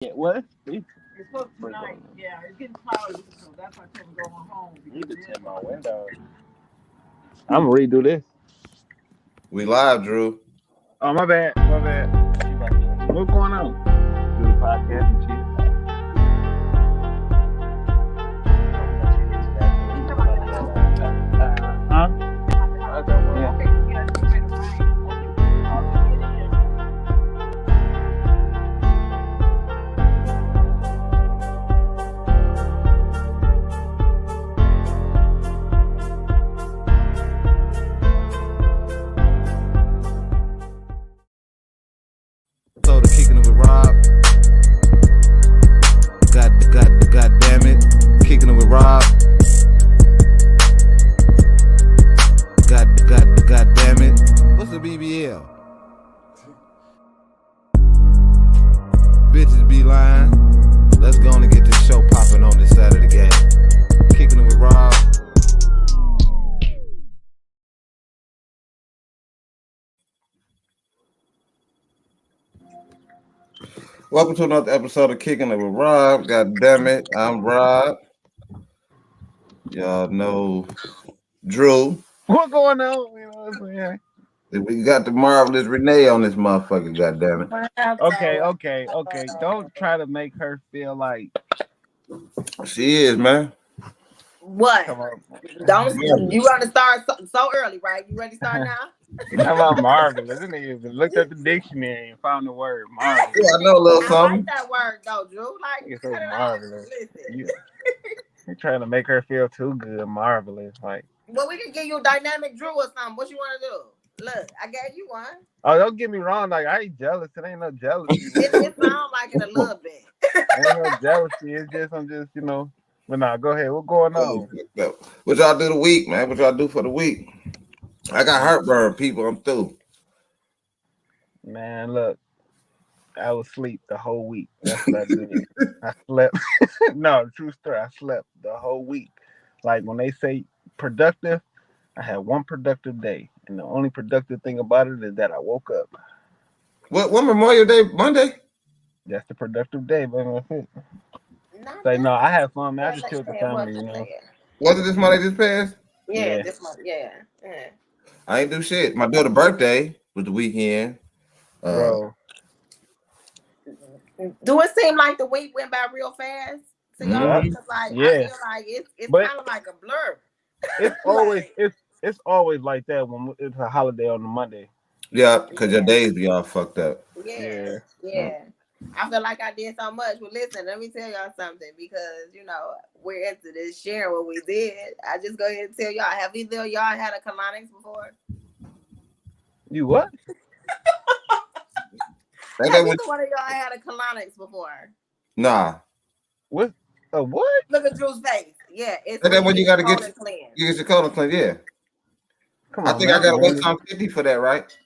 Yeah, what? It's supposed to be nice. Yeah, it's getting cloudy, so that's why I told him going home I need because to it is tint my supposed to be. windows. I'm gonna redo this. We live, Drew. Oh, my bad. My bad. What's going on? Do the podcast and shit. You talking about the house? Huh? You talking about the house? Yeah. Okay, yeah, it's getting ready to rain. Okay, I'll just get in. So the kicking it with Rob. God damn it. Kicking it with Rob. God damn it. What's the BBL? Bitches be lying. Let's go on and get this show popping on this Saturday game. Kicking it with Rob. Welcome to another episode of Kicking It with Rob. God damn it. I'm Rob. Y'all know Drew. What's going on? You know what I'm saying? We got the marvelous Renee on this motherfucker, god damn it. Okay. Don't try to make her feel like, She is, man. What? come on. Don't you want to start so early, right? You ready to start now? How about marvelous? I didn't even looked at the dictionary and found the word marvelous. Yeah, I know a little I like something. that word though, Drew. Like, It's cut so it out. marvelous. Listen. You're trying to make her feel too good, marvelous. Like, Well, we can give you a dynamic Drew or something. What you want to do? Look, I gave you one. oh, don't get me wrong. Like, I ain't jealous. It ain't no jealousy. It sounds like it a little bit. Ain't no jealousy. It's just I'm just But nah, go ahead. What's going on? What y'all do the week, man? What y'all do for the week? I got heartburn, people. I'm through. Man, look, I was asleep the whole week. That's what I did. I slept. No, true story. I slept the whole week. Like when they say productive, I had one productive day, and the only productive thing about it is that I woke up. What Memorial Day Monday? That's the productive day, man. That's it. Not Say this. no, I had fun, man. I That just lady chilled with the said what family, you said. Was it this Monday just passed? Yeah, Yeah. this month. Yeah. Yeah. I ain't do shit. My daughter's birthday was the weekend. Bro. Do it seem like the week went by real fast to y'all? Yep. Mhm. Because like I Yeah. feel like it's But kind of like a blur. it's always Like, it's always like that when it's a holiday on a Monday. Yeah, because your yeah, days be all fucked up. yeah, Yeah. yeah. I feel like I did so much. Well, listen, let me tell y'all something because we're into this sharing what we did. I just go ahead and tell y'all. Have either of y'all had a colonics before? You what? Ain't that Have what? either one of y'all had a colonics before? Nah. What? A what? Look at Drew's face. Yeah, it's Ain't when that you when you get got your to get colon cleansed. you get your colon cleaned? Yeah. Come I on, think I man. gotta wait Man. till I'm 50 for that, right?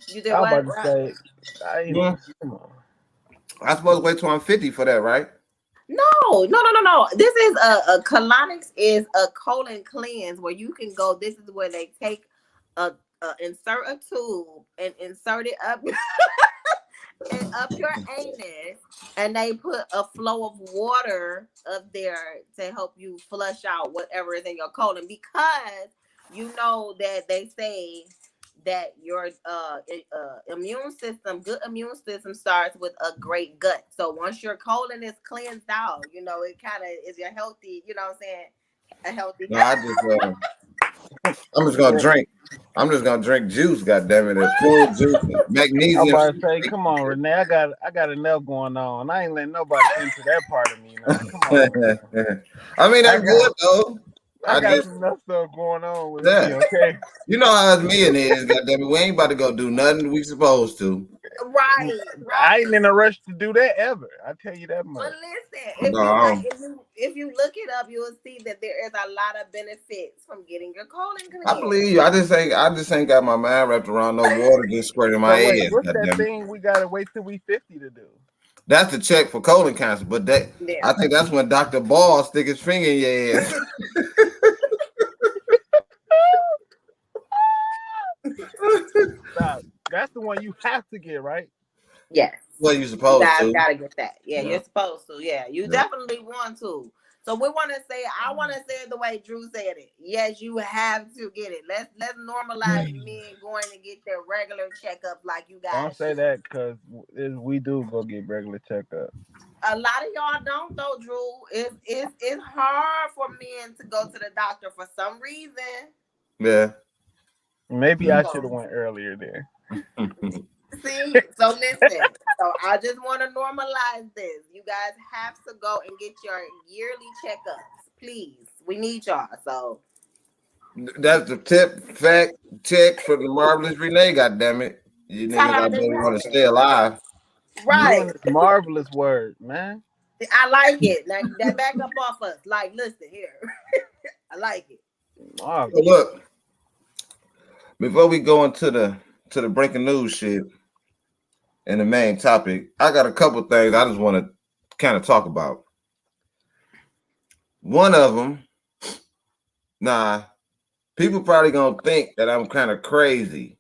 You did I was what? about to Right? say, I ain't. Yeah. Come on. I'm supposed to wait till I'm 50 for that, right? No. This is a colonics is a colon cleanse where you can go. This is where they take insert a tube and insert it up and up your anus, and they put a flow of water up there to help you flush out whatever is in your colon because you know that they say that your good immune system starts with a great gut. So once your colon is cleansed out, it kind of is your healthy, what I'm saying, a healthy. No, I'm just gonna drink. I'm just gonna drink juice, goddamn it. Full juice, I was magnesium. about to say, come on, Renee. I got enough going on. I ain't letting nobody into that part of me now. Come on, man. I mean, I that's got good though. I I got just some enough stuff going on with me. yeah. Okay. You know how us men is, goddamn it. We ain't about to go do nothing we supposed to. Right, I ain't right. in a rush to do that ever. I tell you that Well, much. listen, No. if you look it up, you will see that there is a lot of benefits from getting your colon I cleansed. believe you. I just ain't got my mind wrapped around no water just squirting my So wait, ass, what's that goddamn it. thing we gotta wait till we 50 to do? That's the check for colon cancer, but Yeah. I think that's when Dr. Ball stick his finger in your ass. Stop. That's the one you have to get, right? Yes. Well, you You supposed guys to. gotta get that. Yeah, Yeah. you're supposed to. Yeah, you Yeah. definitely want to. So we want to say, I want to say it the way Drew said it. Yes, you have to get it. Let's normalize men going to get their regular checkup like you Don't guys say should. that because we do go get regular checkup. A lot of y'all don't though, Drew. It's hard for men to go to the doctor for some reason. Yeah. Maybe I should So have went earlier there. see, so listen. So I just want to normalize this. You guys have to go and get your yearly checkups, please. We need y'all. So That's the tip fact check for the marvelous Renee. God damn it, you niggas out there want to stay alive. You right, and this marvelous word, man. I like it. Now that back up off us. Like, listen here, I like it. So Marvelous. look, before we go into the breaking news shit and the main topic, I got a couple things I just want to kind of talk about. One of them, nah, people probably gonna think that I'm kind of crazy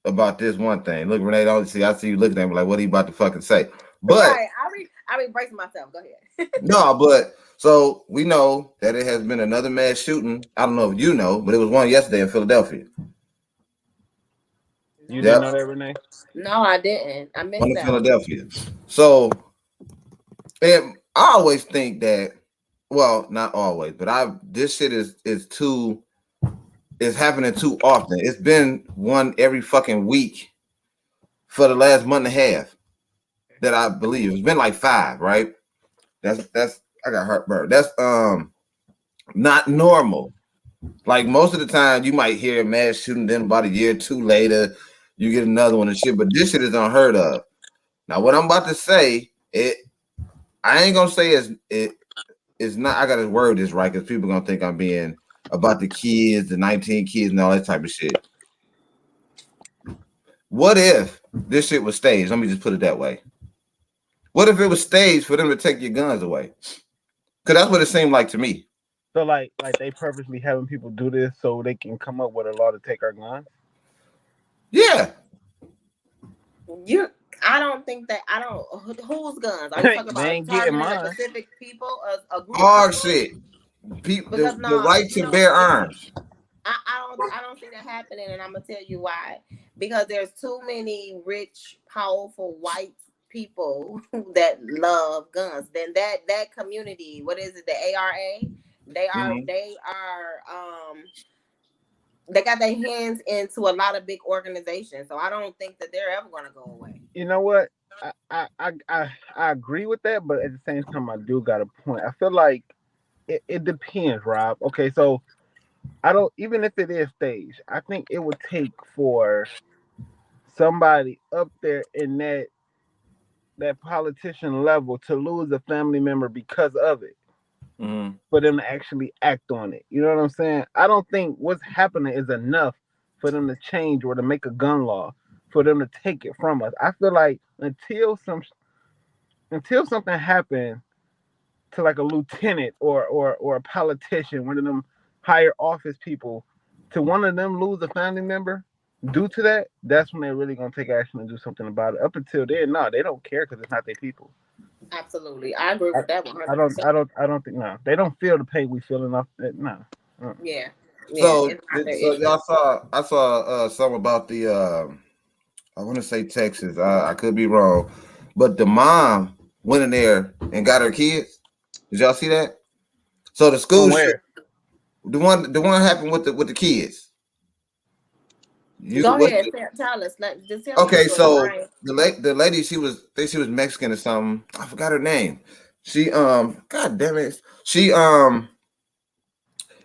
about this one thing. Look, Renee, don't see. I see you looking at me like, what are you about to fucking say? But Right, I be bracing myself. Go ahead. no, but so we know that it has been another mass shooting. I don't know if you know, but it was one yesterday in Philadelphia. You didn't Yep, know that, Renee? No, I didn't. I one missed in that one. Philadelphia. So, and I always think that, well, not always, but this shit is happening too often. It's been one every fucking week for the last month and a half that I believe. It's been like 5, right? That's I got heartburn. That's not normal. Like most of the time, you might hear a mass shooting, then about a year or two later, you get another one and shit. But this shit is unheard of. Now, what I'm about to say, I ain't gonna say it's not. I gotta word this right because people gonna think I'm being about the kids, the 19 kids, and all that type of shit. What if this shit was staged? Let me just put it that way. What if it was staged for them to take your guns away? Because that's what it seemed like to me. So like they purposely having people do this so they can come up with a law to take our guns. Yeah. You, I don't think that. I don't. Whose guns are you talking They about? ain't getting Targeting a mine. specific people, a group of Hard people? shit. People, Because the no, right to bear arms. I don't see that happening, and I'm gonna tell you why. Because there's too many rich, powerful white people that love guns. Then that community, what is it? The ARA. They are Mhm. they are they got their hands into a lot of big organizations. So I don't think that they're ever gonna go away. You know what? I agree with that, but at the same time, I do got a point. I feel like it depends, Rob. Okay, so I don't even if it is staged, I think it would take for somebody up there in that politician level to lose a family member because of it Mhm. for them to actually act on it. You know what I'm saying? I don't think what's happening is enough for them to change or to make a gun law for them to take it from us. I feel like until something happens to like a lieutenant or a politician, one of them higher office people, to one of them lose a family member due to that, that's when they're really gonna take action and do something about it. Up until then, no, they don't care because it's not their people. Absolutely, I agree I, with that one I hundred don't percent. I don't I don't think no. They don't feel the pain we feel enough. No. Yeah, yeah, So, it's not their so issue. y'all saw. I saw something about the. I want to say Texas. I could be wrong, but the mom went in there and got her kids. Did y'all see that? So the school From shoot, where? the one happened with the kids. You Go what? ahead, tell us. Just tell me the Okay, story. so Right? the lady, I think she was Mexican or something. I forgot her name. She God damn it, she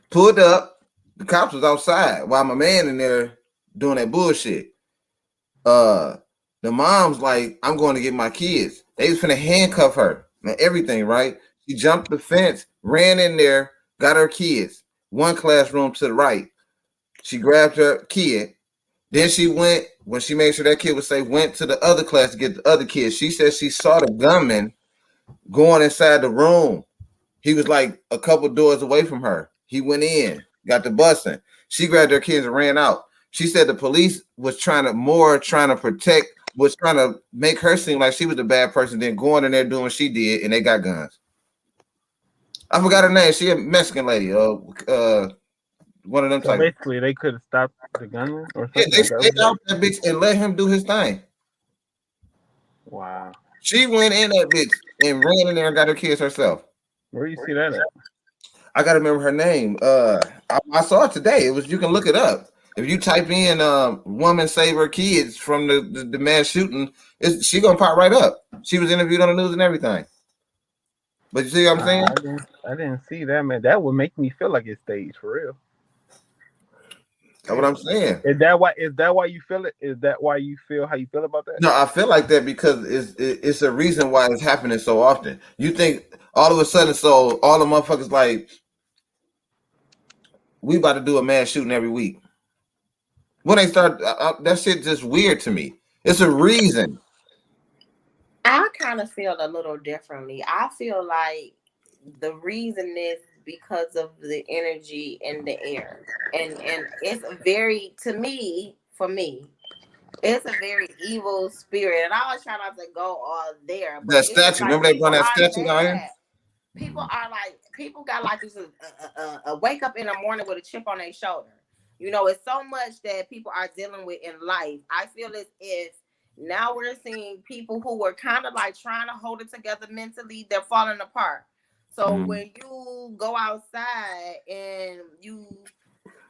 pulled up. The cops was outside while my man in there doing that bullshit. Uh, the mom's like, I'm going to get my kids. They was finna handcuff her and everything, right? She jumped the fence, ran in there, got her kids. One classroom to the right. She grabbed her kid. Then she went, when she made sure that kid was safe, went to the other class to get the other kids. She said she saw the gunman going inside the room. He was like a couple doors away from her. He went in, got the busing. She grabbed her kids and ran out. She said the police was trying to protect was trying to make her seem like she was a bad person, then going in there doing what she did, and they got guns. I forgot her name. She a Mexican lady. One of them So type. basically, they could have stopped the gunman or Yeah, something they like that. stayed out that bitch and let him do his thing. Wow. She went in that bitch and ran in there and got her kids herself. Where you see that at? I gotta remember her name. I saw it today. It was, you can look it up. If you type in "woman save her kids from the mass shooting," she gonna pop right up. She was interviewed on the news and everything. But you see what I'm saying? I didn't see that, man. That would make me feel like it's staged for real. That's what I'm saying. Is that why? Is that why you feel it? Is that why you feel how you feel about that? No, I feel like that because it's a reason why it's happening so often. You think all of a sudden, so all the motherfuckers like we about to do a mass shooting every week. When they start, that shit just weird to me. It's a reason. I kind of feel a little differently. I feel like the reason is because of the energy in the air, and it's a very, to me, for me, it's a very evil spirit, and I always try not to go all there, but That it's just statue. like Remember they people run that are statue down here? bad. People are like, people got like this a wake up in the morning with a chip on their shoulder. You know, it's so much that people are dealing with in life. I feel as if now we're seeing people who were kind of like trying to hold it together mentally, they're falling apart. So Mm. when you go outside and you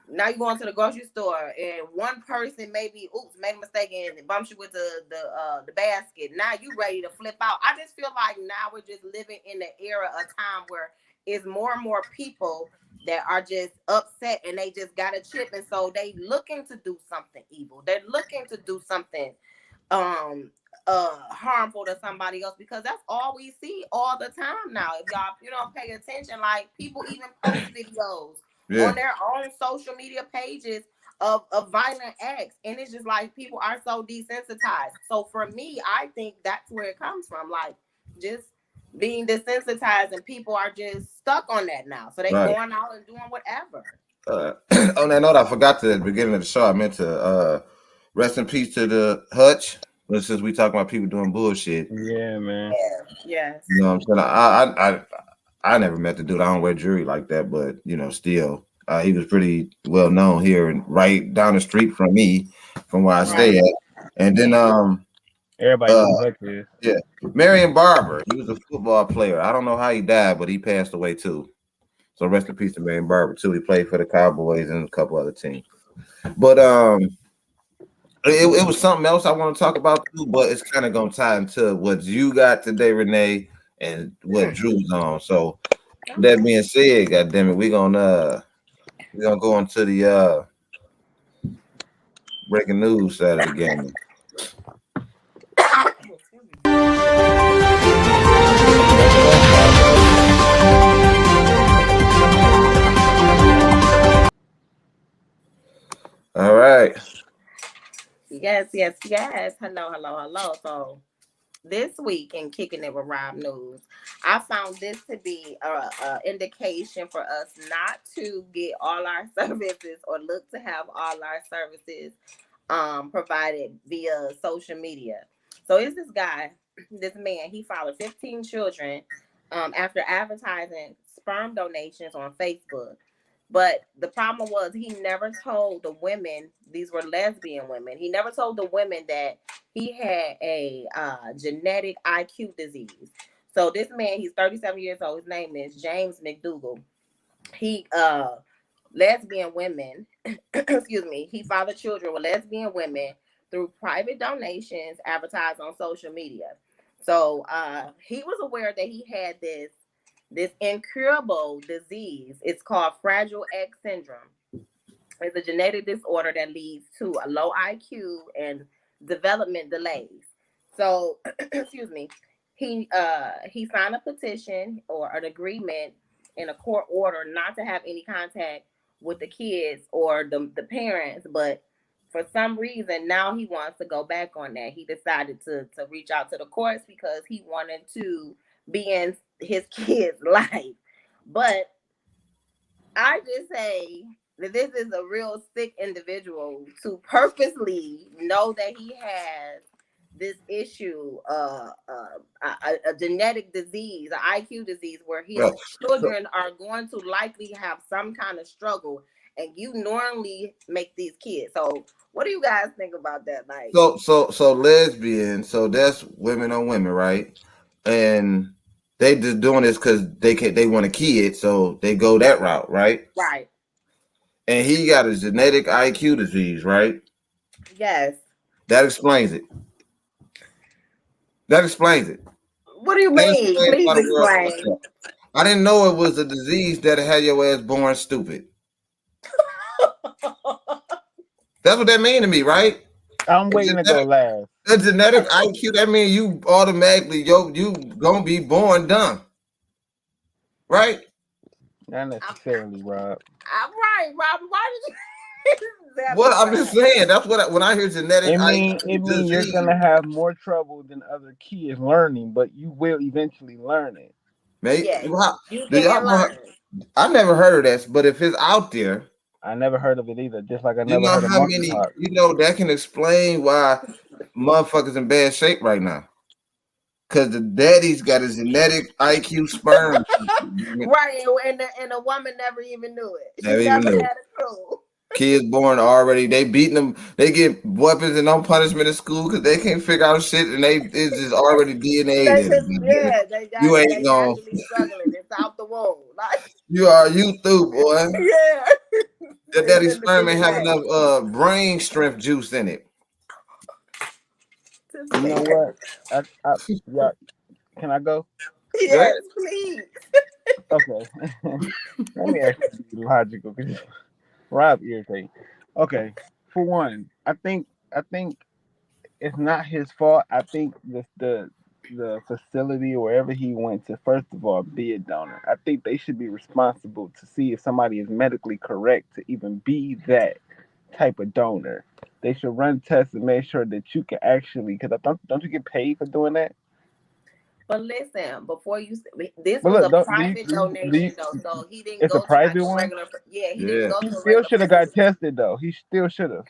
now you going to the grocery store and one person maybe made a mistake and bumps you with the basket. Now you ready to flip out. I just feel like now we're just living in the era of time where it's more and more people that are just upset and they just got a chip, and so they looking to do something evil. They're looking to do something um harmful to somebody else, because that's all we see all the time now. If y'all, you don't pay attention, like people even post videos Yeah, on their own social media pages of violent acts, and it's just like people are so desensitized. So for me, I think that's where it comes from, like just being desensitized, and people are just stuck on that now, so they right. going out and doing whatever. On that note, I forgot to at the beginning of the show. I meant to rest in peace to the Hutch. But since we talking about people doing bullshit, Yeah, man. Yes. you know what I'm saying? I never met the dude. I don't wear jewelry like that, but you know, still, he was pretty well known here and right down the street from me, from where I stay Right. at. And then Everybody uh know who Hutch is. yeah, Marion Barber. He was a football player. I don't know how he died, but he passed away too. So rest in peace to Marion Barber too. He played for the Cowboys and a couple other teams. But it was something else I want to talk about too, but it's kind of gonna tie into what you got today, Renee, and what Drew's on. So that being said, goddamn it, we gonna go into the breaking news side of the game. Let's go. All right. Yes, yes, yes. Hello, hello, hello. So this week in Kicking It with Rob News, I found this to be a indication for us not to get all our services or look to have all our services provided via social media. So it's this guy, this man, he fathered 15 children after advertising sperm donations on Facebook. But the problem was he never told the women, these were lesbian women, he never told the women that he had a genetic IQ disease. So this man, he's 37 years old. His name is James McDougal. He lesbian women, excuse me, he fathered children with lesbian women through private donations advertised on social media. So he was aware that he had this incurable disease. It's called Fragile X syndrome. It's a genetic disorder that leads to a low IQ and development delays. So, excuse me, he signed a petition or an agreement in a court order not to have any contact with the kids or the parents, but for some reason now he wants to go back on that. He decided to reach out to the courts because he wanted to be in his kids' life. But I just say that this is a real sick individual to purposely know that he has this issue, a genetic disease, an IQ disease, where his Right. So, children are going to likely have some kind of struggle, and you normally make these kids. So, what do you guys think about that? Like, so lesbian. So that's women on women, right? And they just doing this because they want a kid, so they go that route, right? right? And he got a genetic IQ disease, right? Yes. That explains it. That explains it. What do you That mean? explains Please why the world fucked explain. up. I didn't know it was a disease that had your ass born stupid. That's what that mean to me, right? I'm A waiting to go genetic, last. a genetic IQ, that means you automatically, you gonna be born dumb, right? Not I'm, necessarily, Rob. I'm right, Robert. Why did you zap What me I'm just right? saying, that's what when I hear genetic It IQ mean you're disease, gonna have more trouble than other kids learning, but you will eventually learn it. mate. Yes, you Do y'all can know? learn. I never heard of that, but if it's out there, I never heard of it either. Just like I you never know heard of how many, monkeypox. that can explain why motherfuckers in bad shape right now. Cause the daddy's got a genetic IQ sperm. Right, and the woman never even knew it. She Never even never knew. had a clue. Kids born already, they beating them. They get weapons and no punishment in school because they can't figure out shit, and it's just already DNA'd They in just, them. yeah, they got You it. ain't They gonna. naturally struggling. It's out the womb. Like, You through, boy. yeah, Your it's daddy in the sperm ain't have DNA. enough brain strength juice in it. Just You know saying. what? I yeah. Can I go? Good. Yes, please. Okay. Let me actually be logical because Rob irritating. Okay. For one, I think it's not his fault. I think the facility or wherever he went to, first of all, be a donor. I think they should be responsible to see if somebody is medically correct to even be that type of donor. They should run tests and make sure that you can actually, because I don't you get paid for doing that? But listen, this But was look, a don't, private donation though, so he didn't it's a go to like private a one. regular. Yeah, he didn't Yeah. go He to a still regular should have got facility. tested though. He still should have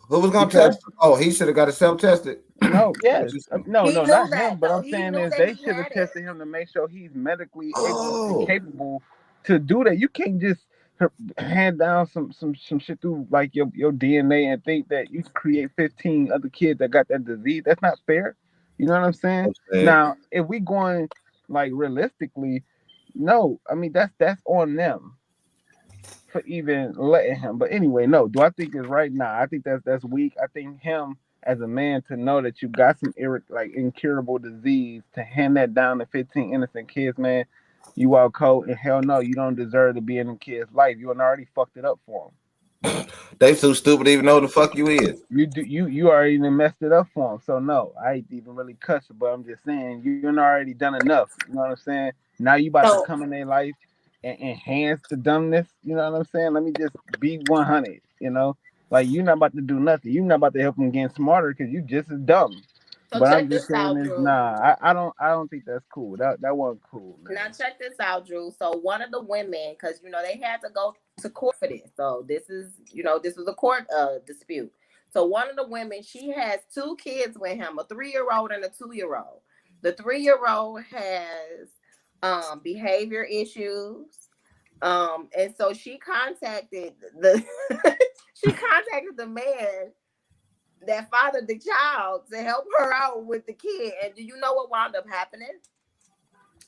Who was gonna because test? Oh, he should have got it self tested. no, yes, no, He no, knew not him. that But though. I'm He saying knew is that they he should have had it. tested him to make sure he's medically able and Oh, capable to do that. You can't just hand down some shit through like your DNA and think that you can create 15 other kids that got that disease. That's not fair. You know what I'm saying? okay. Now, if we going like realistically, no, I mean that's on them for even letting him. But anyway, no. Do I think it's right? Nah, I think that's weak. I think him as a man to know that you got some like incurable disease to hand that down to 15 innocent kids, man. You out cold and hell no, you don't deserve to be in a kid's life. You done already fucked it up for him. They too stupid to even know who the fuck you is. You already done messed it up for him. So no, I ain't even really cuss it, but I'm just saying you done already done enough. You know what I'm saying? Now you about to So come in their life and enhance the dumbness. You know what I'm saying? Let me just be 100. Like you're not about to do nothing. You're not about to help them get smarter because you just as dumb. so But I'm check just this saying out, is Drew. nah. I don't think that's cool. That wasn't cool, Now man. check this out, Drew. So one of the women, because they had to go to court for this. So this was a court dispute. So one of the women, she has two kids with him, a 3-year-old and a 2-year-old. The 3-year-old has behavior issues. And so she contacted the she contacted the man that fathered the child to help her out with the kid. And do you know what wound up happening?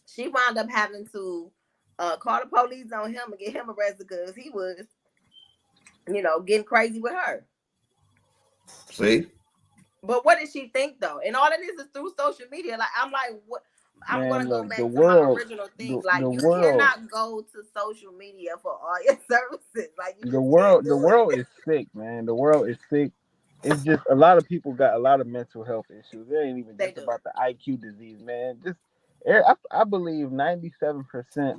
She wound up having to call the police on him and get him arrested because he was, getting crazy with her. See, But what did she think though? And all of this is through social media. Like I'm like, what? I'm gonna Man, go look, the back to my world, original thing. the Like you world, cannot go to social media for all your services. Like you the just can't world, the do it. world is sick, man. The world is sick. It's just a lot of people got a lot of mental health issues. It ain't even They just do. about the IQ disease, man. I believe 97%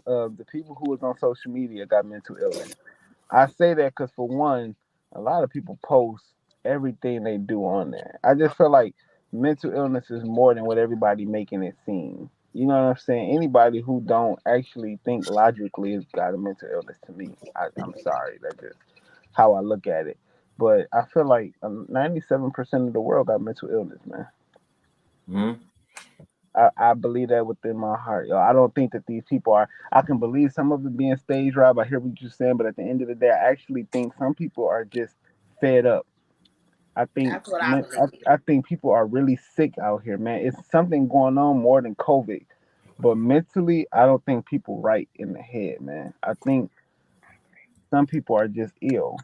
of the people who is on social media got mental illness. I say that because for one, a lot of people post everything they do on there. I just feel like mental illness is more than what everybody making it seem. You know what I'm saying? Anybody who don't actually think logically has got a mental illness to me. I'm sorry, that's just how I look at it. But I feel like 97% of the world got mental illness, man. Mm-hmm. I believe that within my heart, yo. I don't think that these people are. I can believe some of it being stage right. I hear what you're saying, but at the end of the day, I actually think some people are just fed up. I think, That's what I believe. I think people are really sick out here, man. It's something going on more than COVID, but mentally, I don't think people right in the head, man. I think some people are just ill,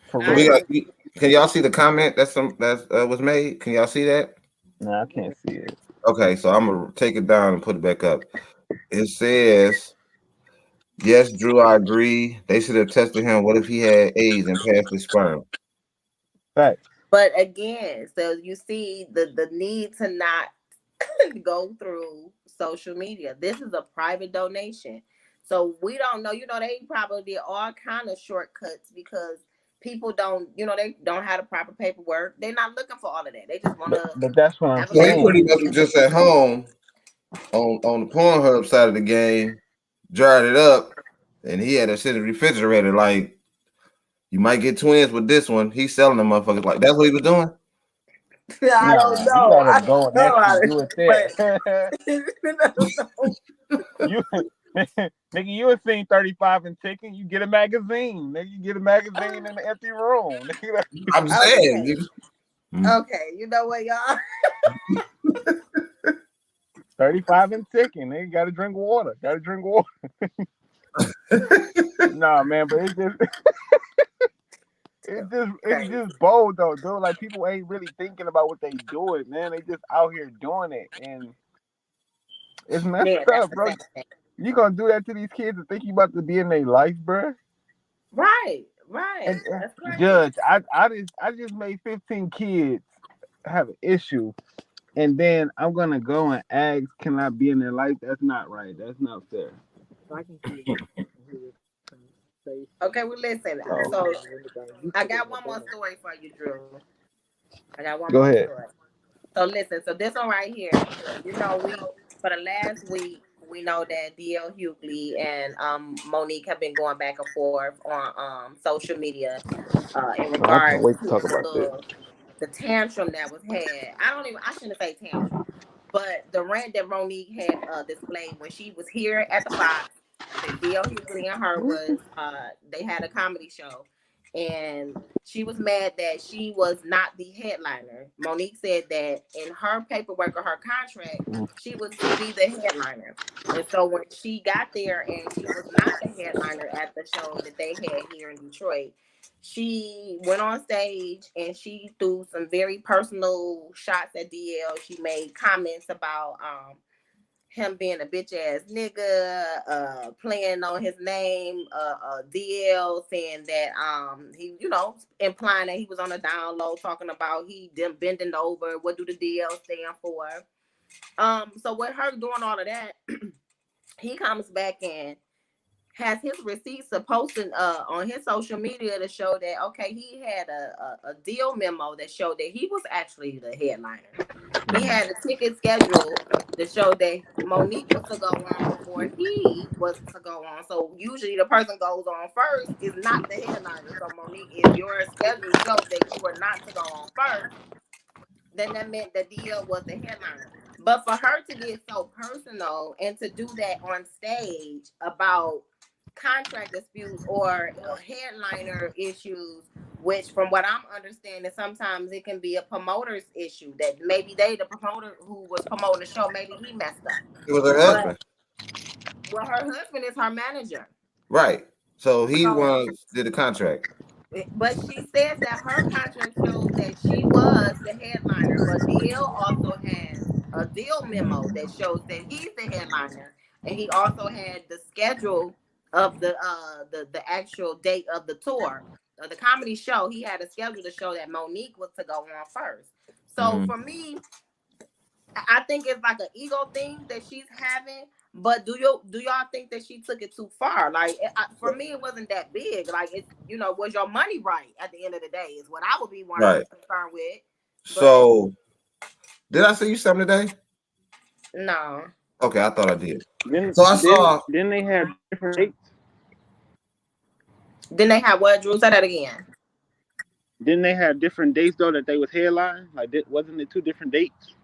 for So I we real. got. agree. Can y'all see the comment that's was made? Can y'all see that? No, I can't see it. Okay, so I'm gonna take it down and put it back up. It says, "Yes, Drew, I agree. They should have tested him. What if he had AIDS and passed his sperm?" Facts. But again, so you see the need to not go through social media. This is a private donation. So we don't know, they probably did all kind of shortcuts because people don't, they don't have the proper paperwork. They're not looking for all of that. They just want to But that's what I'm have a So he baby. pretty saying. much was just at home on the Pornhub side of the game, dried it up, and he had a shit in the refrigerator. Like, you might get twins with this one. He's selling them motherfuckers. Like, that's what he was doing. I don't Nah, you know. gotta I go don't and know actually how do it but there. so, You, nigga, you have seen 35 and ticking. You get a magazine. Nigga, you get a magazine in the empty room. Nigga, I'm saying, okay. nigga. Mm. Okay. You know what, y'all? 35 and ticking. Nigga, gotta drink water. Gotta drink water. Nah, man, but it's just, it's Crazy. just bold though, dude. Like people ain't really thinking about what they doing, man. They just out here doing it, and it's messed Yeah, that's up, the bro. same thing. You gonna do that to these kids and think you about to be in their life, bro? Right, right. And That's crazy. Judge, I just made 15 kids have an issue, and then I'm gonna go and ask, can I be in their life? That's not right. That's not fair. Okay, well, listen. So So I got one more story for you, Drew. I got one go more ahead. story. So listen, so this one right here, we for the last week we know that DL Hughley and Monique have been going back and forth on social media in Oh, I can't regards wait to to talk about this. the tantrum that was had. I shouldn't say tantrum, but the rant that Monique had displayed when she was here at the Fox. I think DL Hughley and her was they had a comedy show, and she was mad that she was not the headliner. Monique said that in her paperwork or her contract, she was to be the headliner. And so when she got there and she was not the headliner at the show that they had here in Detroit, she went on stage and she threw some very personal shots at DL. She made comments about him being a bitch ass nigga, playing on his name, DL saying that he, implying that he was on a down low, talking about he them bending over. What do the DL stand for? So with her doing all of that, he comes back and has his receipts of posting on his social media to show that okay, he had a deal memo that showed that he was actually the headliner. He had a ticket schedule to show that Monique was to go on before he was to go on. So usually the person goes on first is not the headliner. So Monique, if your schedule showed that you were not to go on first, then that meant that DL was the headliner. But for her to get so personal and to do that on stage about contract disputes or headliner issues, which from what I'm understanding, sometimes it can be a promoter's issue that maybe the promoter who was promoting the show, maybe he messed up. It was her But husband. well, her husband is her manager. Right. So he So did the contract. but she says that her contract shows that she was the headliner, but DL also has a deal memo that shows that he's the headliner, and he also had the schedule of the actual date of the tour of the comedy show. He had a schedule to show that Monique was to go on first. So Mm. for me, I think it's like an ego thing that she's having. But do y'all think that she took it too far? Like for me, it wasn't that big. Like it's was your money right at the end of the day is what I would be more Right. concerned with. But So did I see you something today? no, Okay, I thought I did. Then So I then saw. then they had different dates. then they have what? Drew, say that again. Didn't they have different dates though that they was headline? Like, wasn't it two different dates?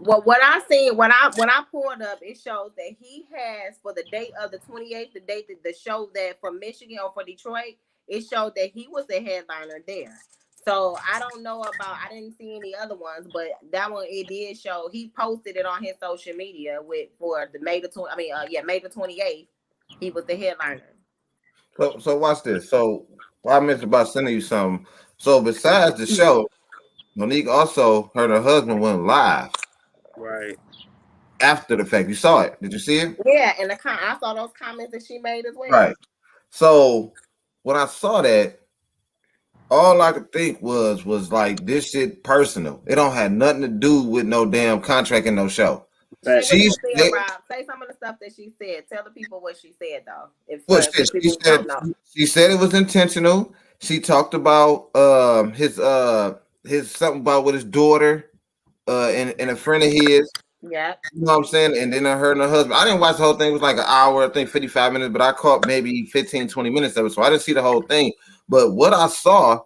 Well, what I seen, when I pulled up, it shows that he has for the date of the 28th, the date that the show that for Michigan or for Detroit, it showed that he was the headliner there. So I don't know about, I didn't see any other ones, but that one it did show. He posted it on his social media with for the May the 20, May the 28th. He was the headliner. So watch this. So I mentioned about sending you something. So besides the show, Monique also heard her husband went live Right. after the fact. You saw it? Did you see it? Yeah, and I saw those comments that she made as well. Right. So when I saw that, all I could think was like this shit personal. It don't have nothing to do with no damn contract and no show. Say Facts. what she She's said, Rob. Say some of the stuff that she said. Tell the people what she said, though. If well, for she people who said don't know. she said it was intentional. She talked about his something about with his daughter and a friend of his. Yeah. You know what I'm saying? And then I heard her husband. I didn't watch the whole thing. It was like an hour, I think 55 minutes, but I caught maybe 15, 20 minutes of it. So I didn't see the whole thing. But what I saw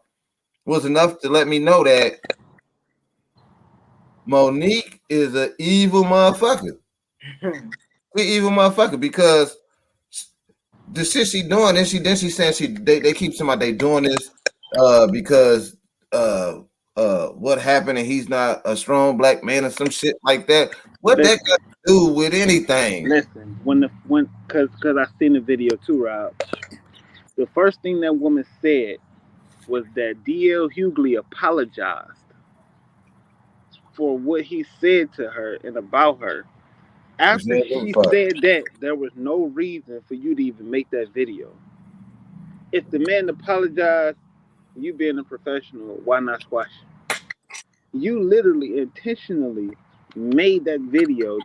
was enough to let me know that Monique is an evil motherfucker. We evil motherfucker because the shit she doing, then she saying they keep saying about they doing this because uh what happened and he's not a strong black man or some shit like that. What that got Listen, to do with anything? listen. Cause I seen the video too, Rob. The first thing that woman said was that DL Hughley apologized for what he said to her and about her. She After said, "Give a she fuck." said that, there was no reason for you to even make that video. If the man apologized, you being a professional, why not squash it? You literally intentionally made that video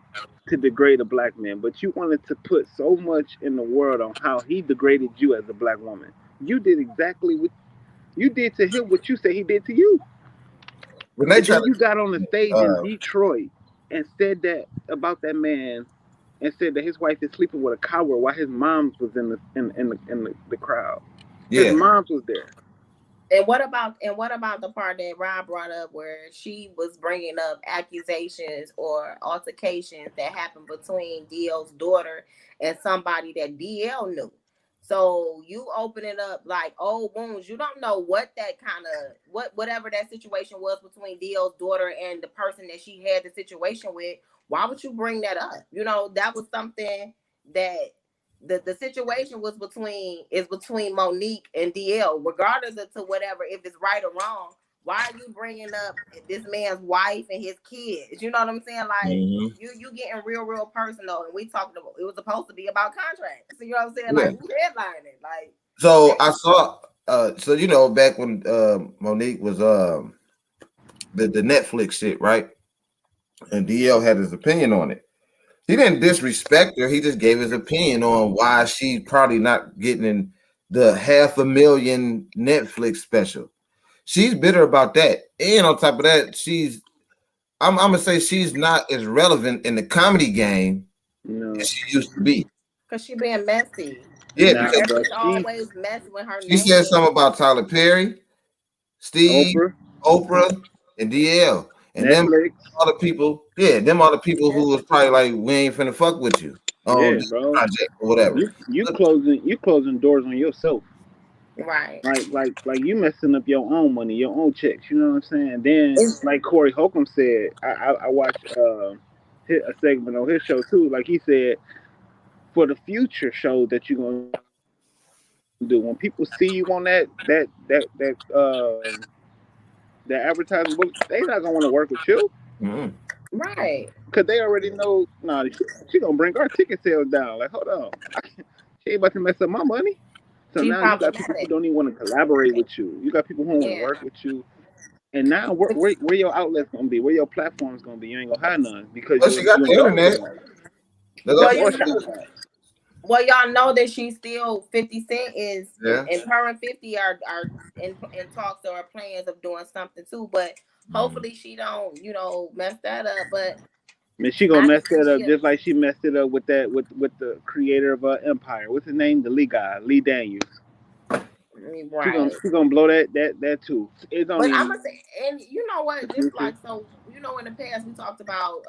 to degrade a black man, but you wanted to put so much in the world on how he degraded you as a black woman. You did exactly what you did to him, what you said he did to you. When they And try then to you got on the stage in uh Detroit and said that about that man and said that his wife is sleeping with a coward while his mom's was in the crowd. His yeah, mom's was there. And what about the part that Rob brought up where she was bringing up accusations or altercations that happened between DL's daughter and somebody that DL knew? So you open it up like old wounds. You don't know what that kind of whatever that situation was between DL's daughter and the person that she had the situation with. Why would you bring that up? That was something that the situation is between Monique and DL, regardless of to whatever if it's right or wrong. Why are you bringing up this man's wife and his kids? You know what I'm saying? Like mhm, you getting real personal, and we talking about it was supposed to be about contracts. You know what I'm saying? yeah. Like who headlining? Like So that. I saw so back when Monique was the Netflix shit, right? And DL had his opinion on it. He didn't disrespect her. He just gave his opinion on why she's probably not getting in the 500,000 Netflix special. She's bitter about that. And on top of that, I'm gonna say she's not as relevant in the comedy game as No, she used to be. Cause she being messy. Yeah, nah, because bro. She's She always messy with her she said name. something about Tyler Perry, Steve, Oprah, Oprah, and DL. And them Netflix. other people, yeah, them other people who was probably like, we ain't finna fuck with you on Yeah, this bro. project or whatever. You closing doors on yourself. Right. Like you messing up your own money, your own checks. You know what I'm saying? Then, It's, like Corey Holcomb said, I watched a segment on his show too. Like he said, for the future shows that you're gonna do, when people see you on that advertising book, they not gonna want to work with you Mhm. right. because they already know. Nah, she gonna bring our ticket sales down. Like, hold on, she ain't about to mess up my money. So She now you got people who problematic. don't even want to collaborate with you. You got people who want to Yeah. work with you. And now where your outlet's gonna be, where your platform's gonna be, you ain't gonna have none because Well, she got you the endorse internet. them. That's Well, Of all she you course got you to know, do. gonna have. well, y'all know that she's still 50 Cent is Yeah. and her and 50 are in talks or plans of doing something too. But Mhm. hopefully she don't, mess that up. But I mean, she gonna I mess can see that up she just like she messed it up with that with the creator of Empire. What's his name? The Lee guy, Lee Daniels. Right. she gonna blow that too. It don't But I'm even. gonna say, and you know what? Just like so, in the past we talked about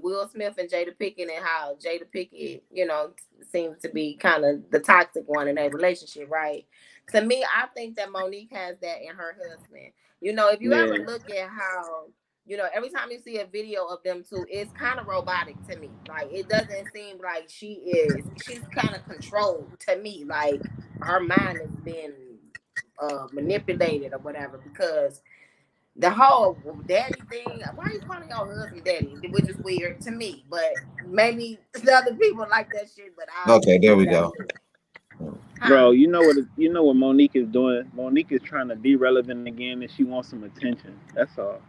Will Smith and Jada Pickett and how Jada Pickett, seems to be kind of the toxic one in that relationship, right? To me, I think that Monique has that in her husband. If you ever Yeah. look at how, every time you see a video of them two, it's kind of robotic to me. Like it doesn't seem like she's kind of controlled to me. Like her mind has been manipulated or whatever, because the whole daddy thing, why are you calling your husband daddy, which is weird to me, but maybe the other people like that shit, but I Okay, there we that's go. it. Huh? Bro, you know what Monique is doing? Monique is trying to be relevant again, and she wants some attention. That's all.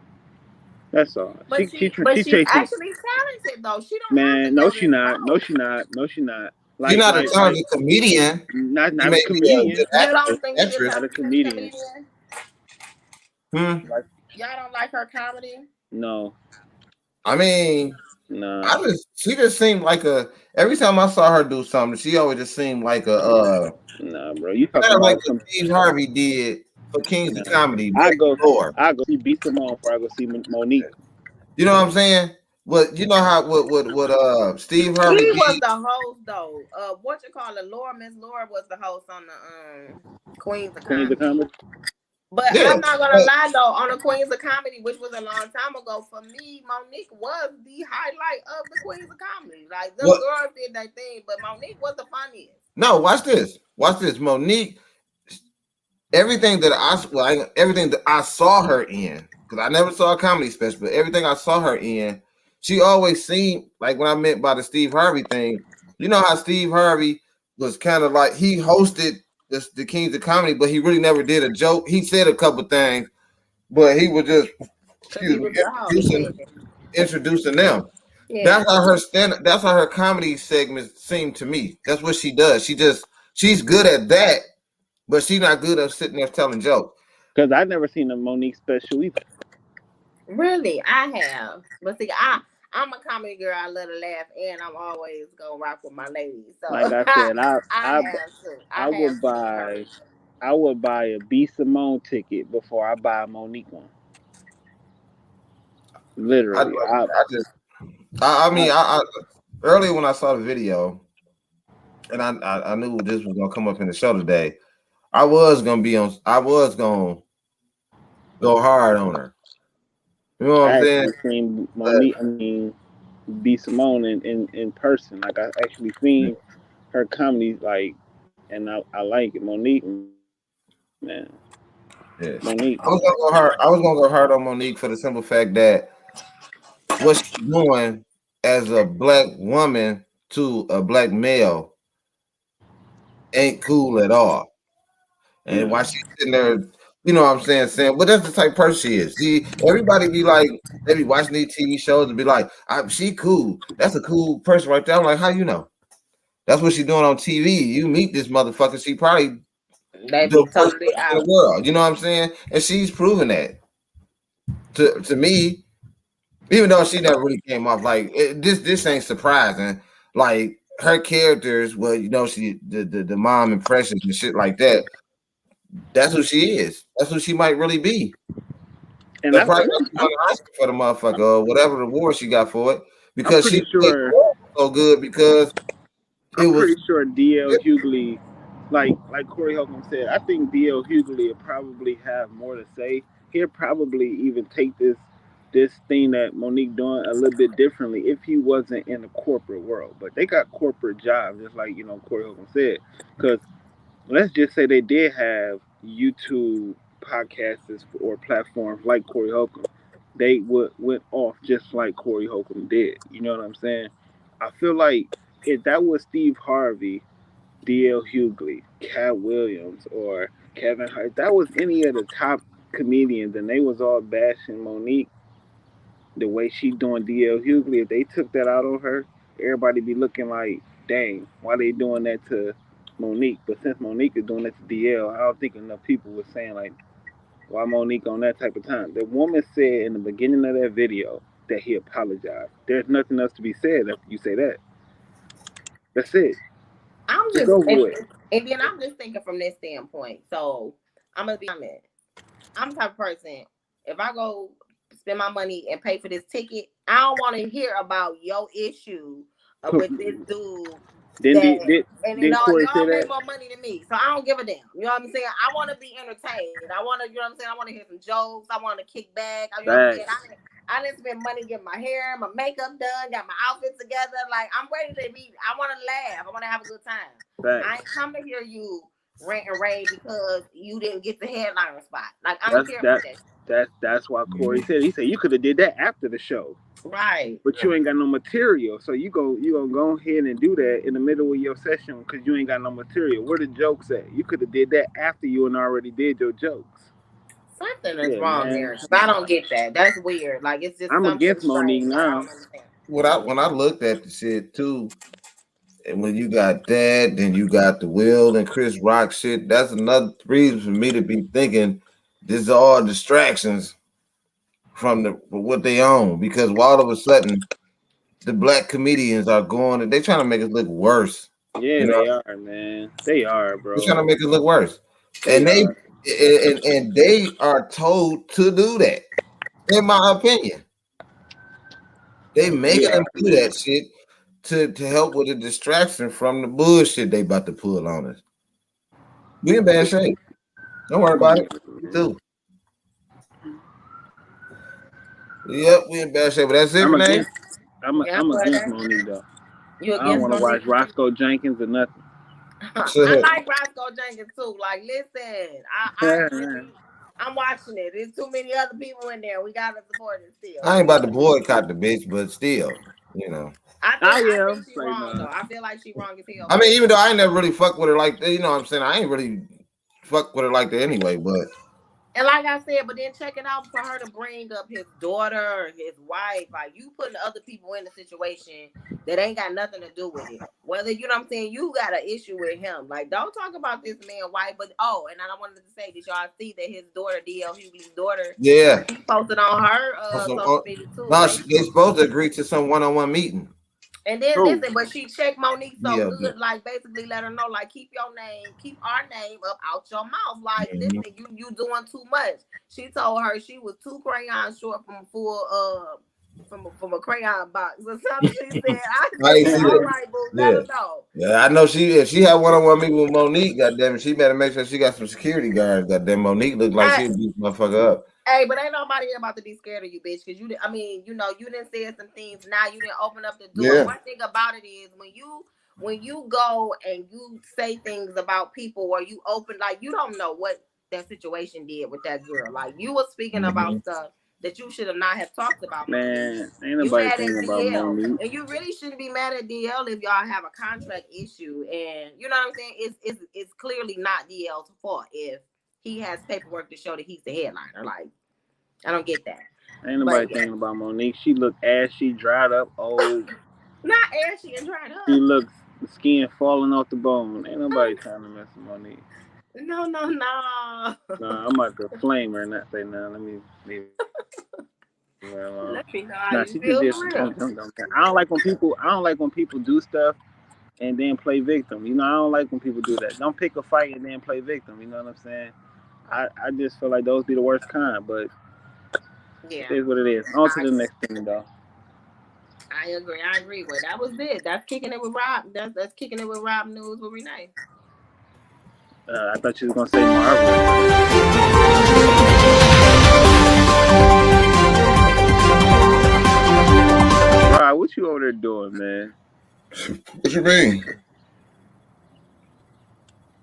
That's all. But She she's chasing. actually talented though. She don't have to Man, no, go she this not. No, route. she not. No, she not. She's not a Like, talented comedian. She not a may be a comedian. good You actress. don't think she's a Actress. Not a talented comedian. comedian? Hmm. Like, Y'all don't like her comedy? no, I mean, nah, she just seemed like a. Every time I saw her do something, she always just seemed like a. nah, bro. You Kind talking of like about what some? Steve Harvey did for Kings of Nah. Comedy back before. I go see B Simone before I go see Monique. You know what I'm saying? What you know how what Steve Harvey He was did? the host though. What you call it? Miss Laura was the host on the Queens of Queens of Comedy. Comedy. But Yeah, I'm not gonna but lie though, on the Queens of Comedy, which was a long time ago, for me, Monique was the highlight of the Queens of Comedy. Like them what? girls did their thing, but Monique was the funniest. No, watch this. Watch this. Monique. Everything that I saw her in, because I never saw a comedy special, but everything I saw her in, she always seemed like what I meant by the Steve Harvey thing. You know how Steve Harvey was kind of like he hosted the Kings of Comedy, but he really never did a joke. He said a couple things, but he was just Cause he was the host. Yeah. introducing them. Yeah. That's how her comedy segments seem to me. That's what she does. She's good at that, but she's not good at sitting there telling jokes. Because I never seen a Monique special either. Really, I have. But see, I'm a comedy girl. I love to laugh, and I'm always gonna rock with my ladies. So Like I I said, have to. I I have would seen her. buy a B Simone ticket before I buy a Monique one. I, Literally, I just, I I mean, earlier when I saw the video, and I knew this was gonna come up in the show today. I was gonna go hard on her. You know what I'm I saying? actually seen But Monique. I mean, B Simone in person. Like I actually seen her comedy. Like, and I like it. Monique, man, yeah, Monique. I was gonna go hard. I was gonna go hard on Monique for the simple fact that what she's doing as a black woman to a black male ain't cool at all. And No, while she's sitting there, you know what I'm saying, but that's the type of person she is. See, everybody be like, they be watching these TV shows and be like, she cool. That's a cool person right there. I'm like, how you know? That's what she's doing on TV. You meet this motherfucker, she probably They the be worst totally person in the out. world. You know what I'm saying? And she's proven that to me, even though she never really came off like this ain't surprising. Like her characters, well, she the mom impressions and shit like that. That's who she is. That's who she might really be. and That's probably why she won an Oscar for the motherfucker or whatever reward she got for it I'm because she pretty played sure. the role so good because it I'm was. pretty sure DL Hughley, like Corey Holcomb said, I think DL Hughley will probably have more to say. He'll probably even take this thing that Monique doing a little bit differently if he wasn't in the corporate world. But they got corporate jobs, just like Corey Holcomb said. Because let's just say they did have YouTube podcasts or platforms like Corey Holcomb, they would went off just like Corey Holcomb did. You know what I'm saying? I feel like if that was Steve Harvey, D.L. Hughley, Cat Williams, or Kevin Hart, if that was any of the top comedians and they was all bashing Monique the way she doing D.L. Hughley, if they took that out on her, everybody be looking like, dang, why they doing that to Monique? But since Monique is doing that to DL, I don't think enough people were saying like, why Monique on that type of time? The woman said in the beginning of that video that he apologized. There's nothing else to be said after you say that. That's it. I'm It's just over with. And then I'm just thinking from this standpoint. So I'm gonna be honest. I'm the type of person. If I go spend my money and pay for this ticket, I don't want to hear about your issue with this dude. Then That and then did Corey say y'all make that? more money than me, so I don't give a damn. You know what I'm saying? I want to be entertained. I want to, you know what I'm saying? I want to hear some jokes. I want to kick back. You know what I'm saying? Facts. I didn't spend money getting my hair, my makeup done, got my outfit together. Like I'm ready to be. I want to laugh. I want to have a good time. I ain't Facts. come to hear you rant and rave because you didn't get the headliner spot. Like I don't That's care about that that. that's why Corey said, he said you could have did that after the show. Right. But you ain't got no material, so you gonna go ahead and do that in the middle of your session because you ain't got no material. Where the jokes at? You could have did that after you and already did your jokes. Something is Yeah, wrong there man. because I don't get that. That's weird. Like it's just I'm something against Monique strange. Like I now. don't understand. When I looked at the shit too, and when you got that, then you got the Will and Chris Rock shit. That's another reason for me to be thinking this is all distractions from what they own. Because all of a sudden, the black comedians are going and they trying to make us look worse. Yeah, You know, they are, man. They are, they're trying bro. to make us look worse, They and are. they are told to do that. In my opinion, they They making them are, do man. that shit to help with the distraction from the bullshit they about to pull on us. We in bad shape. Don't worry about it. You too. Yep, we in bad shape. But that's it, I'm Renee. against. Yeah, I'm against but Monique though. you I don't against want to Monique? watch Roscoe Jenkins or nothing. I like Roscoe Jenkins too. Like, listen, I I agree. I'm watching it. There's too many other people in there. We gotta support it still. I ain't about to boycott the bitch, but still, you know. I think am. she's Say wrong no. though. I feel like she's wrong as hell I for mean, that. even though I ain't never really fuck with her like that, you know what I'm saying? I ain't really fuck with her like that anyway, but And like I said, but then check it out for her to bring up his daughter or his wife. Like you putting other people in a situation that ain't got nothing to do with it. Whether you know what I'm saying, you got an issue with him. Like don't talk about this man wife. But and I wanted to say, did y'all see that his daughter, DL Hughley's daughter, yeah. she posted on her Also, social media too. no, Basically, they supposed to agree to some one-on-one meeting. and then Who? listen, but she checked Monique so Yeah. good, like basically let her know, like keep your name, keep our name up out your mouth. Like Mhm. listen, you doing too much. She told her she was 2 crayons short from a full from a crayon box or something. She said, I I ain't said, see all that. right, boo, let Yeah. her know. Yeah, I know she if she had one-on-one meeting with Monique, goddamn it, she better make sure she got some security guards. Goddamn Monique looked like I, she'd beat the motherfucker up. Hey, but ain't nobody about to be scared of you, bitch. Because I mean, you didn't say some things. Now you didn't open up the door. Yeah. One thing about it is when you go and you say things about people, or you open, like you don't know what that situation did with that girl. Like you were speaking about Mhm. stuff that you should have not have talked about Monique. Man, ain't You nobody mad thinking at about DL, Monique. and you really shouldn't be mad at DL if y'all have a contract issue. And you know what I'm saying? It's clearly not DL's fault if he has paperwork to show that he's the headliner. Like I don't get that. Ain't But nobody yeah, thinking about Monique. She look ashy, dried up, old. not ashy and dried She up. looks skin falling off the bone. Ain't nobody trying to mess with Monique. No, no, no. Nah, I'm about to flame her and not say nothing. Let me leave her alone. Nah, she just Let me know how don't you feel for real. I don't like when people do stuff and then play victim. You know, I don't like when people do that. Don't pick a fight and then play victim. You know what I'm saying? I just feel like those be the worst kind, but Yeah, it is what it is. On to I the next thing, though. I agree. I agree. Well, that was it. That's kicking it with Rob. That's kicking it with Rob News with Renee. I thought you was gonna say Marvelous. Rob, what you over there doing, man? What you mean?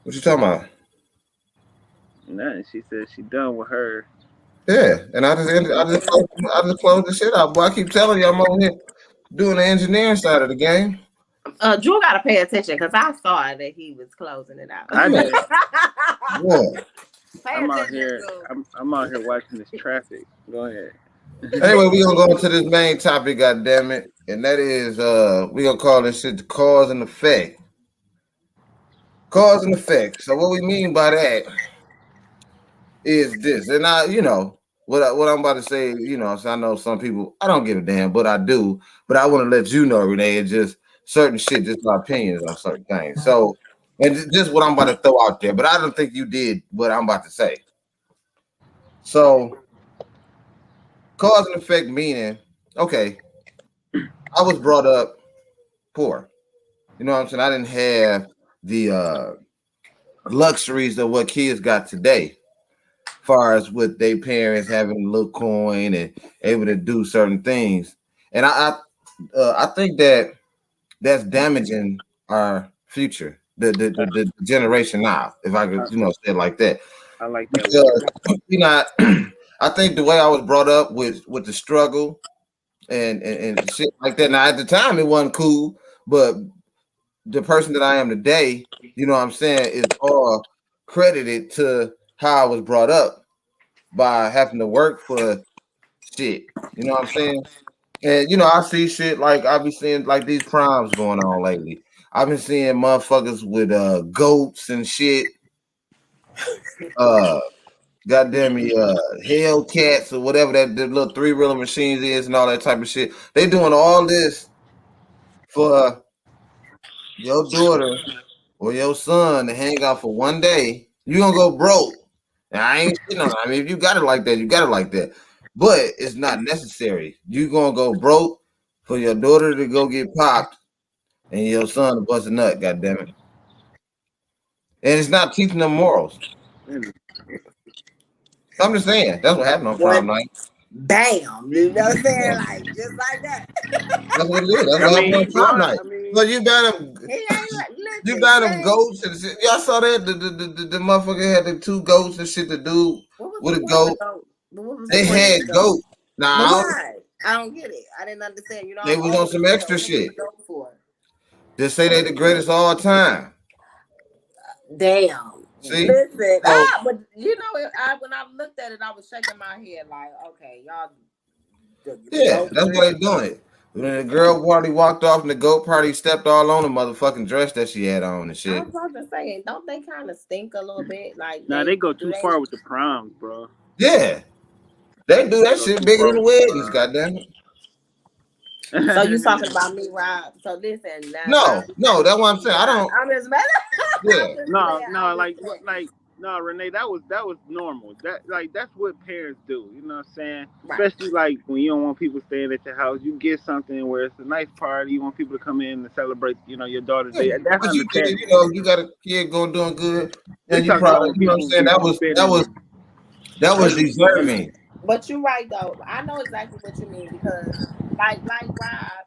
What you talking about? Nothing. She said she done with her. Yeah, and I just closed the shit out. Boy, I keep telling you, I'm over here doing the engineering side of the game. Drew got to pay attention because I saw that he was closing it out. I Yeah, did. yeah. Pay I'm out attention, here. Drew. I'm out here watching this traffic. Go ahead. Anyway, we gonna go into this main topic, god damn it, and that is we gonna call this shit the cause and effect. Cause and effect. So what we mean by that is this, and what I'm about to say. So I know some people I don't give a damn, but I do. But I want to let you know, Renee, it's just certain shit, just my opinions on certain things. So And just what I'm about to throw out there, but I don't think you did what I'm about to say. So, cause and effect meaning, okay, I was brought up poor. You know what I'm saying? I didn't have the luxuries of what kids got today, far as with their parents having a little coin and able to do certain things. And I think that that's damaging our future, the generation now, if I could, I, say it like that. I like that Because word. I think the way I was brought up with the struggle and shit like that. Now at the time it wasn't cool, but the person that I am today, you know what I'm saying, is all credited to how I was brought up by having to work for shit. You know what I'm saying? And I see shit like I be seeing like these primes going on lately. I've been seeing motherfuckers with goats and shit. Uh Goddamn me, Hellcats or whatever that the little three-wheeler machines is and all that type of shit. They doing all this for your daughter or your son to hang out for one day. You gonna go broke. Now, I ain't shitting on it. I mean, if you got it like that, you got it like that. But it's not necessary. You gonna go broke for your daughter to go get popped and your son to bust a nut, goddamn it. And it's not teaching them morals. I'm just saying, that's what happened on What? prom night. Bam! You know what I'm saying? Like just like that. That's what it is. That's I what happened mean, on he prom was. night. I mean, So you got them, He ain't like you listen. got He them ain't. goats and shit. Y'all saw that the motherfucker had the two goats and shit. The dude What was with the a point of the goat. goat? What was the They point of had the goat? goats. But Now why? I don't get it. I didn't understand. You know, they I'm was on old as some hell. extra What was the shit. goat for? They say they the greatest of all time. Damn. See, Listen. so But you know, when I looked at it, I was shaking my head like, okay, y'all, the yeah, goat that's why they great. doing it. When the girl party walked off and the goat party stepped all on the motherfucking dress that she had on and I shit. was about to say, don't they kind of stink a little bit? Like now they go do too they? far with the proms, bro. Yeah, they do They that go shit too bigger far than the with the weddings. proms. Goddamn it. So you talking about me, Rob? So listen, now No, Rob, you no, talking that's about what I'm me, saying. I Rob? don't. I'm just mad. Yeah. I'm just No, playing. no, I'm just like playing. what, like no, Renee, that was normal. That's what parents do. You know what I'm saying? Right. Especially like when you don't want people staying at your house, you get something where it's a nice party. You want people to come in and celebrate. Your daughter's Yeah, day. That's but you did it. understandable. You got a kid going doing good, We and you talking about probably, when what I'm people saying, be that was that spending. was that was deserving. But you're right though. I know exactly what you mean because, like Rob,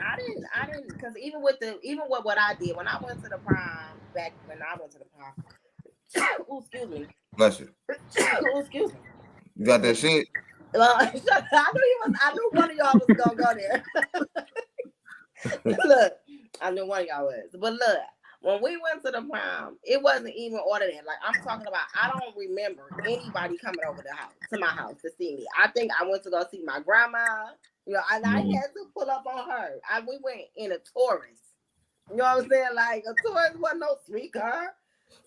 I didn't, because even with what I did when I went to the prom back when I went to the prom. Oh, excuse me. Bless you. Oh, excuse me. You got that shit. I knew he was. I knew one of y'all was gonna go there. Look, I knew one of y'all was. But look, when we went to the prom, it wasn't even ordered in. Like I'm talking about, I don't remember anybody coming over the house to my house to see me. I think I went to go see my grandma. And I Mhm. had to pull up on her. We went in a Taurus. You know what I'm saying? Like a Taurus wasn't no sweet car.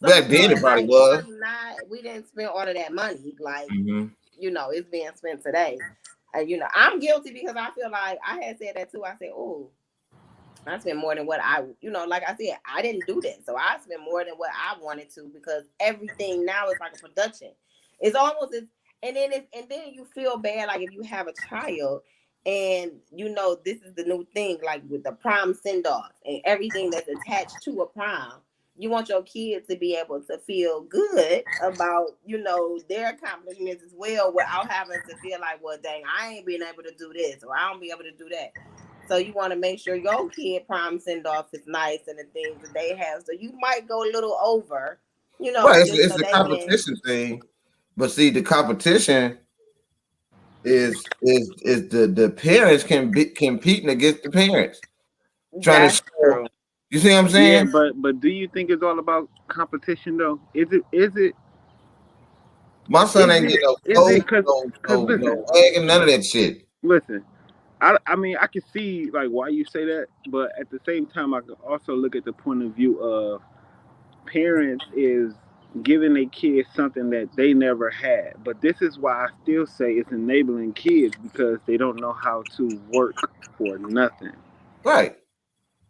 So Back no, then, it probably like it was. was not. We didn't spend all of that money. Like Hmm. it's being spent today. And I'm guilty because I feel like I had said that too. I said, "Oh, I spent more than what like I said, I didn't do that. So I spent more than what I wanted to because everything now is like a production. It's almost as, and then you feel bad like if you have a child and this is the new thing, like with the prom send off and everything that's attached to a prom. You want your kids to be able to feel good about, their accomplishments as well without having to feel like, well, dang, I ain't being able to do this or I don't be able to do that. So you want to make sure your kid prom send off is nice and the things that they have. So you might go a little over, Right, just it's so the they can. competition thing. But see, the competition is the parents can be competing against the parents, trying to That's show. true. You see what I'm Yeah, saying? but do you think it's all about competition though? My son Is ain't it getting no is it coat, because listen, no wagon, none of that shit. listen. I mean I can see like why you say that, but at the same time I can also look at the point of view of parents is giving their kids something that they never had. But this is why I still say it's enabling kids because they don't know how to work for nothing. Right.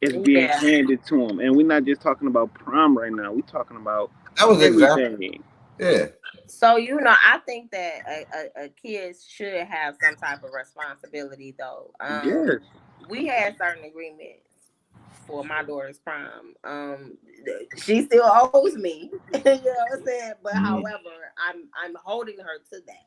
It's being Yeah. handed to them, and we're not just talking about prom right now. We're talking about That was exactly. everything. Yeah. So I think that a kid should have some type of responsibility, though. Yes. We had certain agreements for my daughter's prom. She still owes me, you know what I'm saying. But Mhm. however, I'm holding her to that.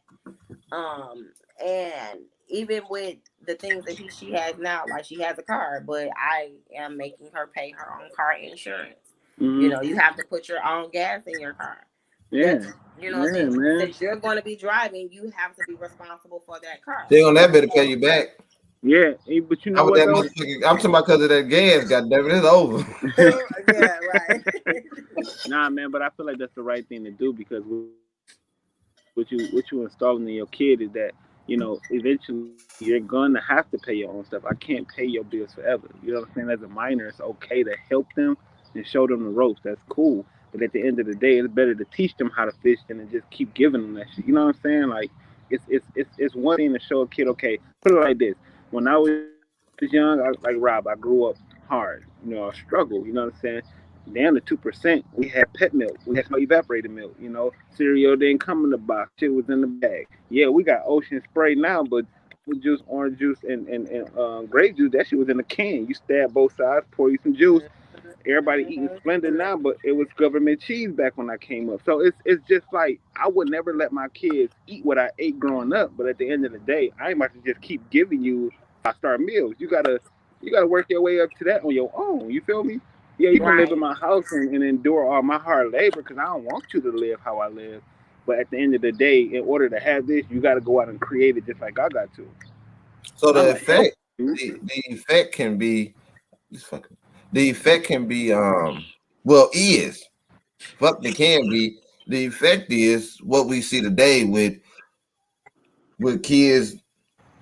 And even with the things that she has now, like she has a car, but I am making her pay her own car insurance. Hmm. You have to put your own gas in your car. Yeah. That's what I'm Yeah, saying. man. Since you're going to be driving, you have to be responsible for that car. They on that better pay you back. Yeah. But you I know with what that though? motherfucker. I'm talking about because of that gas. Goddamn it, it's over. Yeah, right. Nah, man. But I feel like that's the right thing to do because what you installing in your kid is that eventually you're gonna have to pay your own stuff. I can't pay your bills forever. You know what I'm saying? As a minor, it's okay to help them and show them the ropes. That's cool. But at the end of the day, it's better to teach them how to fish than to just keep giving them that shit. You know what I'm saying? Like it's one thing to show a kid. Okay, put it like this. When I was young, like Rob, I grew up hard. I struggled. You know what I'm saying? Down to 2%, we had pet milk. We had small evaporated milk. Cereal didn't come in the box. Shit was in the bag. Yeah, we got ocean spray now, but apple juice, orange juice, and grape juice, that shit was in a can. You stab both sides, pour you some juice. Everybody eating Splendor now, but it was government cheese back when I came up. So it's just like I would never let my kids eat what I ate growing up. But at the end of the day, I ain't about to just keep giving you 5-star meals. You gotta work your way up to that on your own. You feel me? Yeah, you can live in Right. my house and endure all my hard labor because I don't want you to live how I live. But at the end of the day, in order to have this, you got to go out and create it just like I got to. So I'm the gonna help effect, you. the effect can be this fucking. The effect can be well is fuck they can be. The effect is what we see today with kids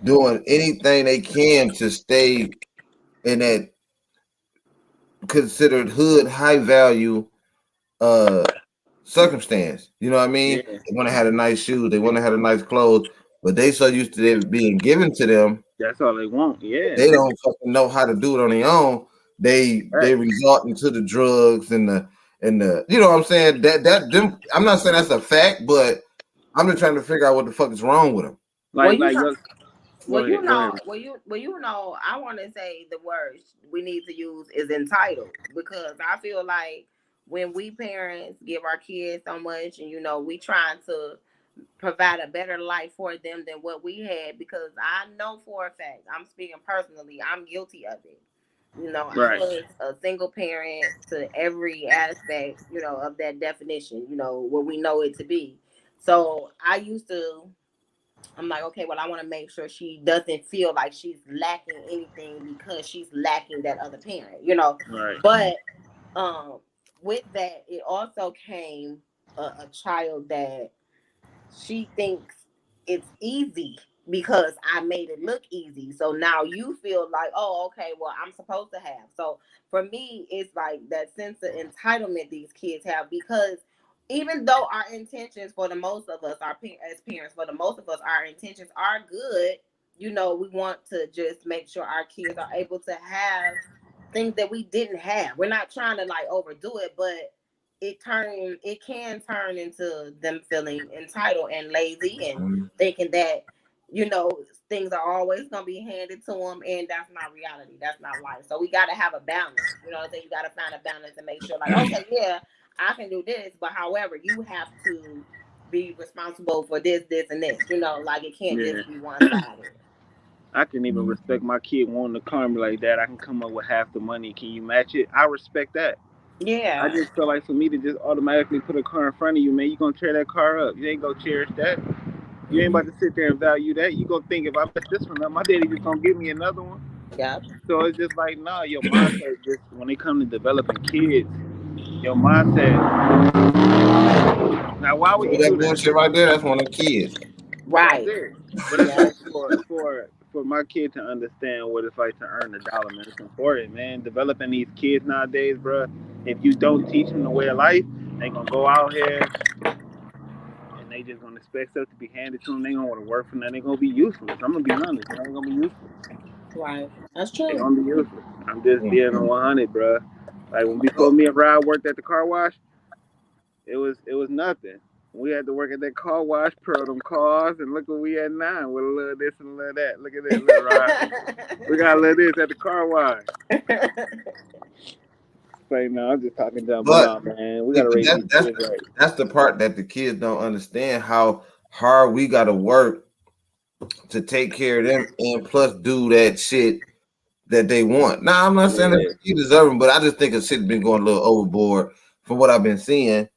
doing anything they can to stay in that considered hood high value uh circumstance. You know what I mean? Yeah, They want to have a nice shoes, they want to have a nice clothes, but they so used to it being given to them, that's all they want. Yeah, they don't fucking know how to do it on their own. They right. resort into the drugs and the you know what I'm saying? That them I'm not saying that's a fact, but I'm just trying to figure out what the fuck is wrong with them. Well, Like yo, go ahead, go ahead. I want to say the word we need to use is entitled, because I feel like when we parents give our kids so much, and we trying to provide a better life for them than what we had, because I know for a fact, I'm speaking personally, I'm guilty of it. I Right, was a single parent to every aspect, of that definition, what we know it to be. So I'm like, okay, well, I want to make sure she doesn't feel like she's lacking anything because she's lacking that other parent. right, But um, with that, it also came a child that she thinks it's easy because I made it look easy. So now you feel like, oh, okay, well, I'm supposed to have. So for me, it's like that sense of entitlement these kids have, because even though our intentions for the most of us, as parents, for the most of us, our intentions are good. We want to just make sure our kids are able to have things that we didn't have. We're not trying to like overdo it, but it can turn into them feeling entitled and lazy and Mhm. thinking that you know things are always going to be handed to them, and that's not reality, that's not life. So we got to have a balance. What I'm saying, you got to find a balance and make sure, like, okay, yeah, I can do this, but however, you have to be responsible for this and this. Like, it can't yeah. just be one-sided. I can even Mhm. respect my kid wanting to car me like that. I can come up with half the money. Can you match it? I respect that. I Yeah. just feel like for me to just automatically put a car in front of you, man, you gonna tear that car up. You ain't gonna cherish that. You ain't about Mhm. to sit there and value that. You gonna think if I mess this one up, my daddy just gonna give me another one. Yep. So it's just like, nah, your mindset just when it comes to developing kids, your mindset. Now, why would So you that do that? bullshit right there, that's one of the kids. That's Right. it. But it's Yep. like for my kid to understand what it's like to earn a dollar, man. It's important, man. Developing these kids nowadays, bro. If you don't teach them the way of life, they gonna go out here and they just gonna expect stuff to be handed to them. They gonna want to work for them. They gonna be useless. I'm gonna be honest. They ain't gonna be useless. Right. That's They true. gonna be useless. I'm just being on Mhm. 100, bro. Like when before Oh, me and Rod worked at the car wash, it was nothing. We had to work at that car wash, pearl them cars, and look what we had now with a little this and a little that. Look at that, little Rod. We got a little this at the car wash. Say no, I'm just talking dumb, but but no, man, we see, gotta but raise these kids right. that's the part that the kids don't understand how hard we got to work to take care of them, and plus do that shit that they want. Now, I'm not saying that Yeah, you deserve them, but I just think the shit's been going a little overboard from what I've been seeing.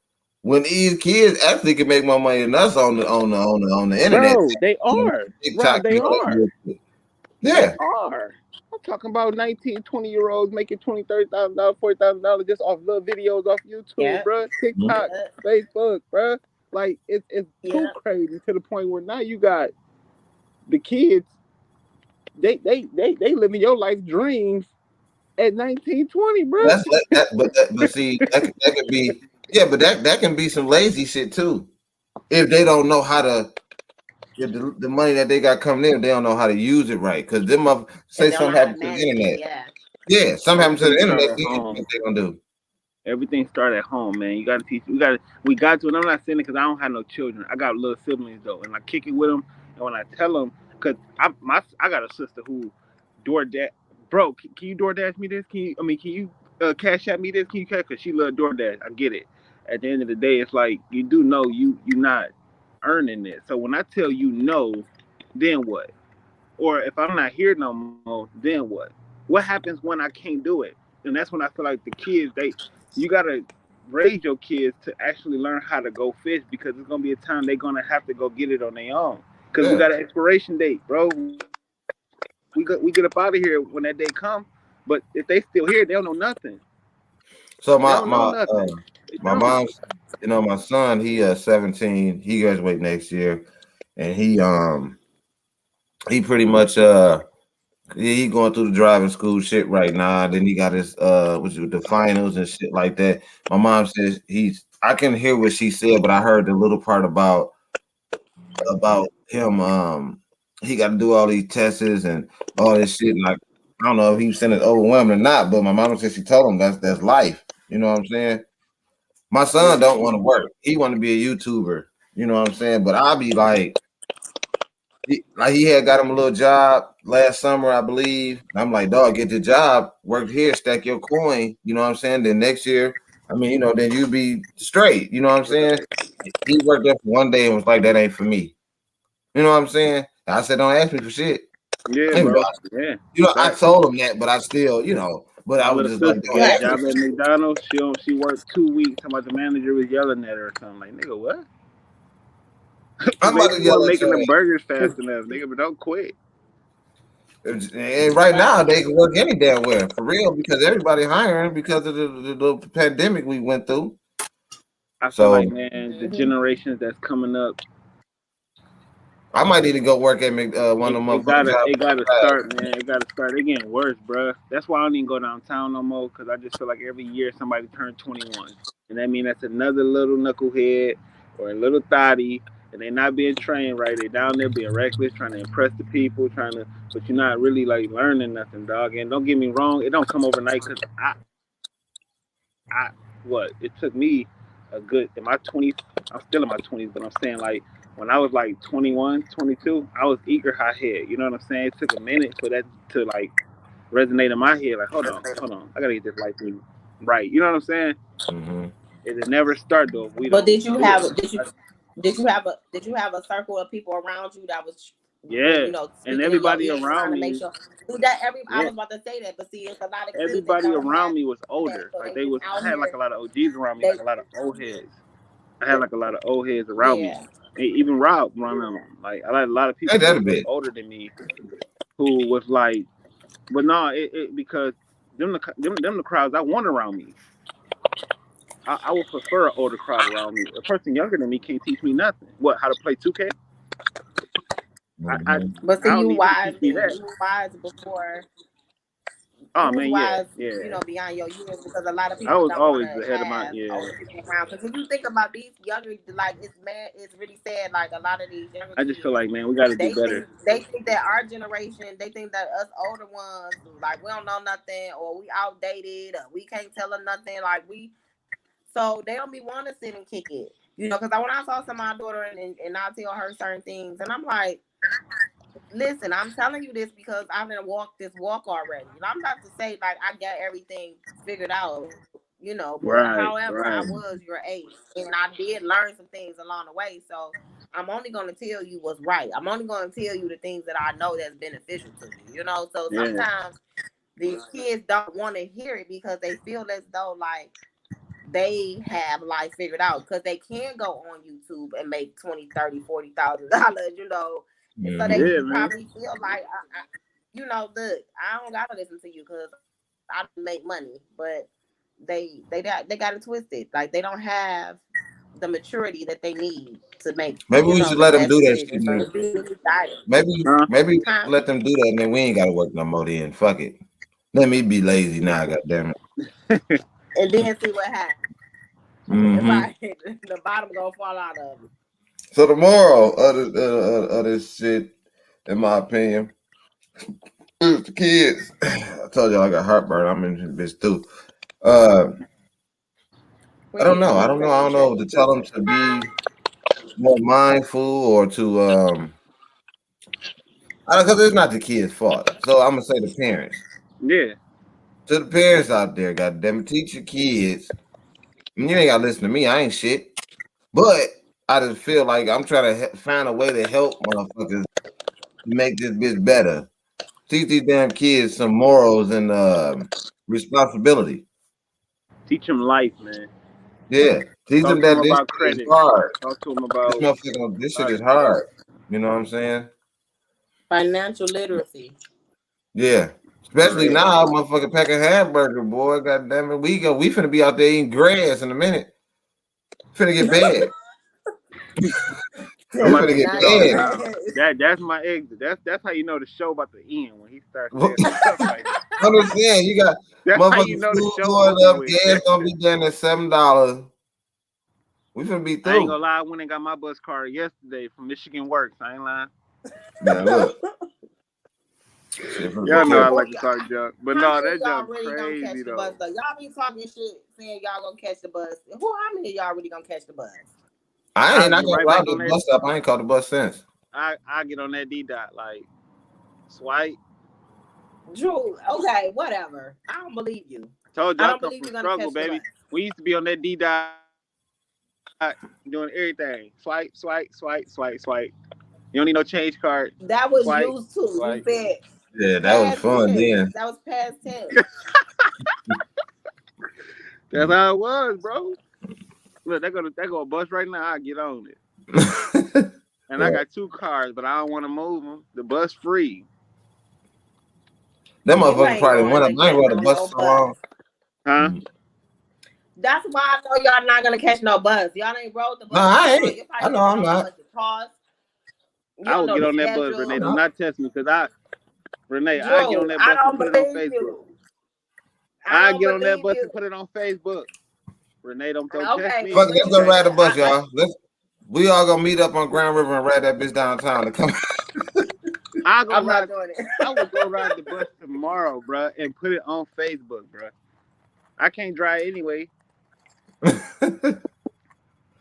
When these kids actually can make more money than us on the internet, bro, they are, TikTok, Rod. They and all that are. bullshit. They Yeah, are. I'm talking about 19, 20-year-olds making $20,000, $30,000, $40,000 just off little videos off YouTube, Yep. bro. Mhm. TikTok, Yep. Facebook, bro. Like it's too Yep. crazy to the point where now you got the kids. They living your life dreams at 19, 20, bro. but see that could be, yeah, but that can be some lazy shit too. If they don't know how to, if the money that they got coming in, they don't know how to use it right. Because them If say they don't know something how to happens to the manage it, internet. yeah. Yeah, something happens to Everything the start internet. at Then home. what they gonna do? Everything start at home, man. You got to teach. We got to. And I'm not saying it because I don't have no children. I got little siblings though, and I kick it with them. And when I tell them, because I got a sister who DoorDash, bro. Can you DoorDash me this? Can you cash at me this? Can you cash? Because she love DoorDash. I get it. At the end of the day, it's like you do know you not earning it. So when I tell you no, then what? Or if I'm not here no more, then what? What happens when I can't do it? And that's when I feel like the kids, you gotta raise your kids to actually learn how to go fish because it's gonna be a time they're gonna have to go get it on their own. Because we Yeah. got an expiration date, bro. We get up out of here when that day come. But if they still here, they don't know nothing. So They don't my know my nothing. They my don't. mom's, my son, he 17. He graduate next year, and he pretty much he going through the driving school shit right now. Then he got his the finals and shit like that. My mom says I can hear what she said, but I heard the little part about him. He got to do all these tests and all this shit. And I don't know if he was saying it overwhelming or not, but my mama said she told him that's life. You know what I'm saying? My son Yeah. don't want to work. He want to be a YouTuber. You know what I'm saying? But I'll be like, he had got him a little job last summer, I believe. And I'm like, dog, get the job, work here, stack your coin. You know what I'm saying? Then next year, then you be straight. You know what I'm saying? He worked there for one day and was like, that ain't for me. You know what I'm saying? I said, don't ask me for shit. Yeah, And, bro. Yeah. I Facts. told him that, but I still, but My I was little just like, sister don't got a ask Right. me job for at shit. McDonald's. She worked 2 weeks. Talking about the manager was yelling at her or something. Like, nigga, what? Because I'm they about to just yell weren't at making the your burgers fast enough, nigga. But don't quit. And right now, Right. they can work any damn where, for real, because everybody hiring because of the pandemic we went through. I feel like, So man, the Hmm. generations that's coming up, I might need to go work at one of it, them it motherfucking gotta jobs. it gotta start, man. It gotta start. They getting worse, bruh. That's why I don't even go downtown no more. Cause I just feel like every year somebody turn 21, and that means that's another little knucklehead or a little thotty, and they not being trained right. They down there being reckless, trying to impress the people, but you're not really like learning nothing, dog. And don't get me wrong, it don't come overnight. Cause it took me a good in my 20s. I'm still in my 20s, but I'm saying like when I was like 21, 22, I was eager hothead. You know what I'm saying? It took a minute for that to like resonate in my head. Like, hold on, I gotta get this life thing right. You know what I'm saying? Hmm. It'll never start though if we But don't did you do it. have did you have a circle of people around you that was Yeah, and speaking in your everybody ear trying around to make me, sure do that every I yeah, was about to say that, but see it's a lot of kids that everybody don't around have me was that. older. So Like they just I out had like here a lot of OGs around me, they like a lot of old heads. I had like a lot of old heads around me. yeah. Even Rob around them. Like I had a lot of Ain't people who that was a a little bit? older than me who was like, but no, it because them the crowds I want around me. I would prefer an older crowd around me. A person younger than me can't teach me nothing. What? How to play 2K? I I, Hmm. But I see don't you need you to wise teach me then. that. You wise before Oh you was man, yeah, wise, yeah. beyond your years because a lot of I people was don't want always to ahead of my have yeah. older people around. Because if you think about these younger, like it's really sad. Like a lot of these younger I just feel kids, like, man, we got to do better. they think that our generation, they think that us older ones, like we don't know nothing or we outdated or we can't tell them nothing. So they don't be want to sit and kick it, Because when I saw some of my daughter and I tell her certain things, and I'm like, listen, I'm telling you this because I've been walked this walk already. I'm about to say like I got everything figured out, but Right, however, I right. was your age and I did learn some things along the way. So I'm only gonna tell you what's right. I'm only gonna tell you the things that I know that's beneficial to you. So Yeah, sometimes these kids don't want to hear it because they feel as though like they have life figured out because they can go on YouTube and make 20, 30, $40,000, and so Mm-hmm. they yeah, man. probably feel like, look, I don't gotta listen to you because I don't make money, but they got it twisted. Like they don't have the maturity that they need to make, Maybe we should the let them best do that shit, decisions. So man. it's being misguided. Huh? Maybe we Huh? let them do that, and then we ain't got to work no more. Then fuck it. Let me be lazy now. Goddamn it. And then see what happens. Mm-hmm. Right. The bottom gonna fall out of them. So the moral of this shit, in my opinion, is the kids. I told y'all I got heartburn. I'm in this bitch too. Uh, I don't know. I don't know. I don't know to tell them to be more mindful or to because it's not the kids' fault. So I'm gonna say the parents. Yeah, To the parents out there, goddamn it, teach your kids. You ain't gotta listen to me. I ain't shit. But I just feel like I'm trying to find a way to help motherfuckers make this bitch better. Teach these damn kids some morals and responsibility. teach them life, man. Yeah, teach them Talk to them that this about shit is credit. hard. Talk to them This about motherfucker, this shit is life. hard. You know what I'm saying? Financial literacy. Yeah. Especially Right. Yeah. now, motherfucker packing hamburger, boy. God damn it. We finna be out there eating grass in a minute. Finna get bad. I'm We Tell about finna to me get get not off bad. now. grass. That's my exit. That's how you know the show about to end when he starts saying some stuff like that. I'm just saying, you got That's how you motherfucking know the food show going over up, with. gas gonna be down at $7. We finna be I ain't through. gonna lie, I went and got my bus card yesterday from Michigan Works. I ain't lying. Man, look, shit finna be Y'all know I killer. like to talk junk, but How no, many of that y'all junk really gonna catch crazy the bus though. though? Y'all be talking shit saying y'all gonna catch the bus. How many of y'all really gonna catch the bus? I I'll ain't not get gonna right lie back to on the that. bus stop. I ain't called the bus since. I get on that D dot like swipe. Drew, okay, whatever. I don't believe you. Told you I I don't come believe from you're gonna struggle, catch the baby. bus. We used to be on that D dot doing everything. Swipe, swipe, swipe, swipe, swipe. You don't need no change card. That was Swipe, used to. You swipe. said Yeah, that was past fun tense. then. That was past tense. That's how it was, bro. Look, they go a bus right now. I get on it. And I Right. got two cars, but I don't want to move them. The bus free, That You motherfucker ain't probably going went up. to I ain't get rode the on bus no so bus. long. huh? Mm. That's why I know y'all not gonna catch no bus. Y'all ain't rode the No, bus in I so long. ain't. You I probably know don't I'm know how not. much it costs. You I don't will know get the on that bus, I'm Renee. schedule. Do not. not test me, cause Renee, I get on Drew, that I bus and don't put it on believe Facebook. you. I I don't get on that believe bus you. and put it on Facebook. Renee, don't test Okay, me. Fuck it, let's go listen. ride the bus, y'all. We all gonna meet up on Grand River and ride that bitch downtown to come. I go I'm not ride. doing it. I will go ride the bus tomorrow, bruh, and put it on Facebook, bruh. I can't drive anyway. I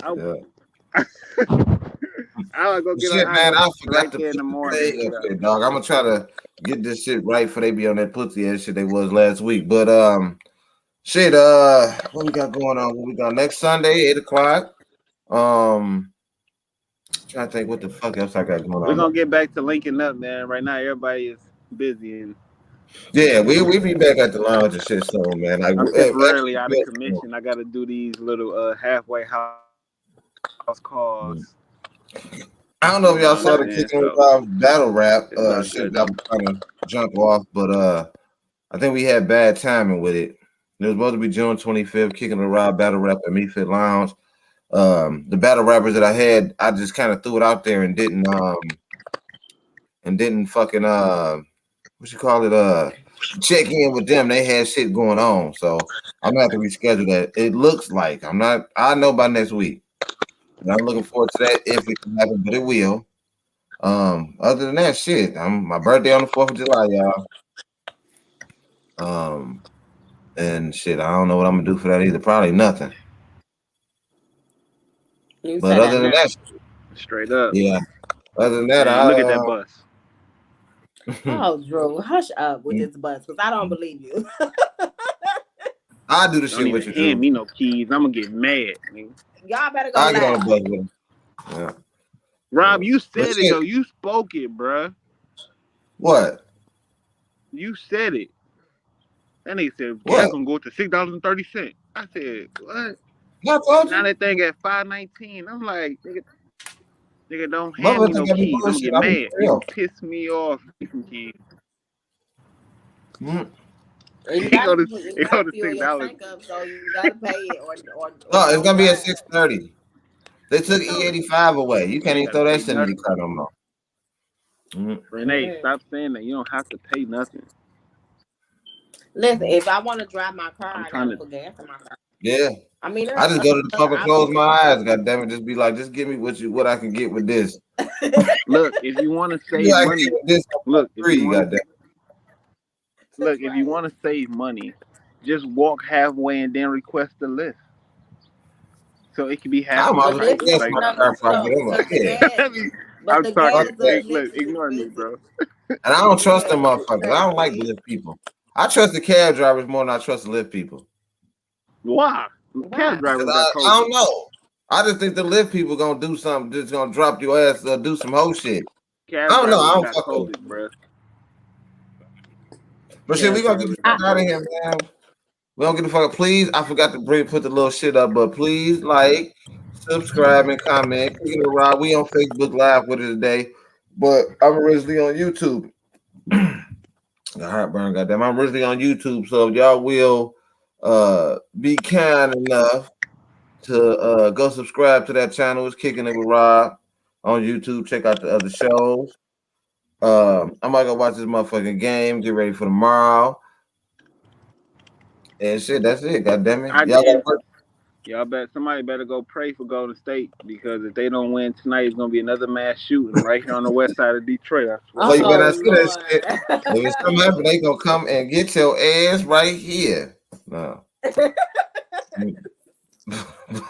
Yeah. I'll go get on. Shit, I'll man, go I right forgot to there put in the the morning play. and Okay, go. dog. I'm gonna try to get this shit right before they be on that pussy ass shit they was last week. But shit, what we got going on? What we got next Sunday, 8 o'clock? Trying to think what the fuck else I got going We're on. gonna get back to linking up, man. Right now, everybody is busy, and Yeah, we be back at the lounge and shit soon, man. Like I'm temporarily actually, out of commission. I got to do these little halfway house calls. I don't You know know if what y'all I'm saw the saying? Kickin So battle rap it's all shit good that though. was trying to jump off, but I think we had bad timing with it. It was supposed to be June 25th, Kicking the Ride battle rap at Me Fit Lounge. The battle rappers that I had, I just kind of threw it out there and didn't fucking what you call it check in with them. They had shit going on, so I'm gonna have to reschedule that. It looks like I'm not. I know by next week. And I'm looking forward to that if it can happen, but it will. Other than that, shit, my birthday on the 4th of July, y'all. And shit, I don't know what I'm gonna do for that either. Probably nothing. You But said other that than now. that, Straight up. yeah. Other than that, Man, look at that bus. Oh, Drew, hush up with this bus because I don't believe you. I'll do the Don't shit even with you, hand Drew. me no keys. I'm gonna get mad. Nigga. Y'all better go I'll get on the live. bus with him. Yeah. Rob, you But said it shit, though. You spoke it, bruh. what? You said it. That nigga said gas What? gonna go to $6.30. I said, what? I told Now you. that thing at $5.19. I'm like, nigga, don't hand Mother me no think I be keys. I'm gonna bullshit. get I be mad. for You gonna real. piss me off. Some keys. You It gotta, go to you it go gotta to fuel your $6. tank up, so you gotta pay it or No, it's don't gonna be at drive. 6:30. They took E85 away. You You can't ain't even gotta throw that pay shit in the nothing. car no more. Renee, stop saying that. You don't have to pay nothing. Listen, if I want to drive my car, I'm I trying gotta to put gas in my car. Yeah. I mean, I there's just go to the other pump and close options. my eyes. God damn it. Just be like, just give me what I can get with this. look. If you want to You save I can get money, with this on look. If you free, want to goddamn. look, if you want to save money, just walk halfway and then request the list, so it can be half I'm the But always price. this put gas is in Like, my no, car before I so get in so there. the Yeah. gas, but I'm the talking. gas Fuck of that. the Look, lift is ignore me, expensive. bro. And I don't The trust them gas is motherfuckers. I don't like expensive. Lyft people. I trust the cab drivers more than I trust the Lyft people. Why? Cab Why? Cause drivers got I COVID. don't know. I just think the Lyft people gonna do something, just gonna drop your ass or do some whole shit. I Cab don't know. I drivers don't got fuck with them. COVID, bro. But shit, we Cab gonna get the drivers fuck got out of COVID. here, man. We don't get the fuck. Please, I forgot to put the little shit up, but please like, subscribe, and comment. Kicking it Rob. We on Facebook Live with it today, but I'm originally on YouTube. The heartburn, goddamn. I'm originally on YouTube, so if y'all will be kind enough to go subscribe to that channel. It's Kicking It with Rob on YouTube. Check out the other shows. I might go watch this motherfucking game. Get ready for tomorrow. And shit, that's it. God damn it. I Y'all got did. work. Somebody better go pray for Golden State because if they don't win tonight, it's gonna be another mass shooting right here on the west side of Detroit. I swear. So you better Oh not see that shit. Lord. If it's something happen, they gonna come and get your ass right here. No.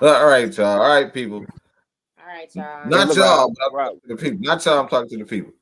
All right, y'all. All right, people. All right, y'all. Hey, Not look, y'all, Rob. but I'm Rob. talking to the people. Not y'all, I'm talking to the people.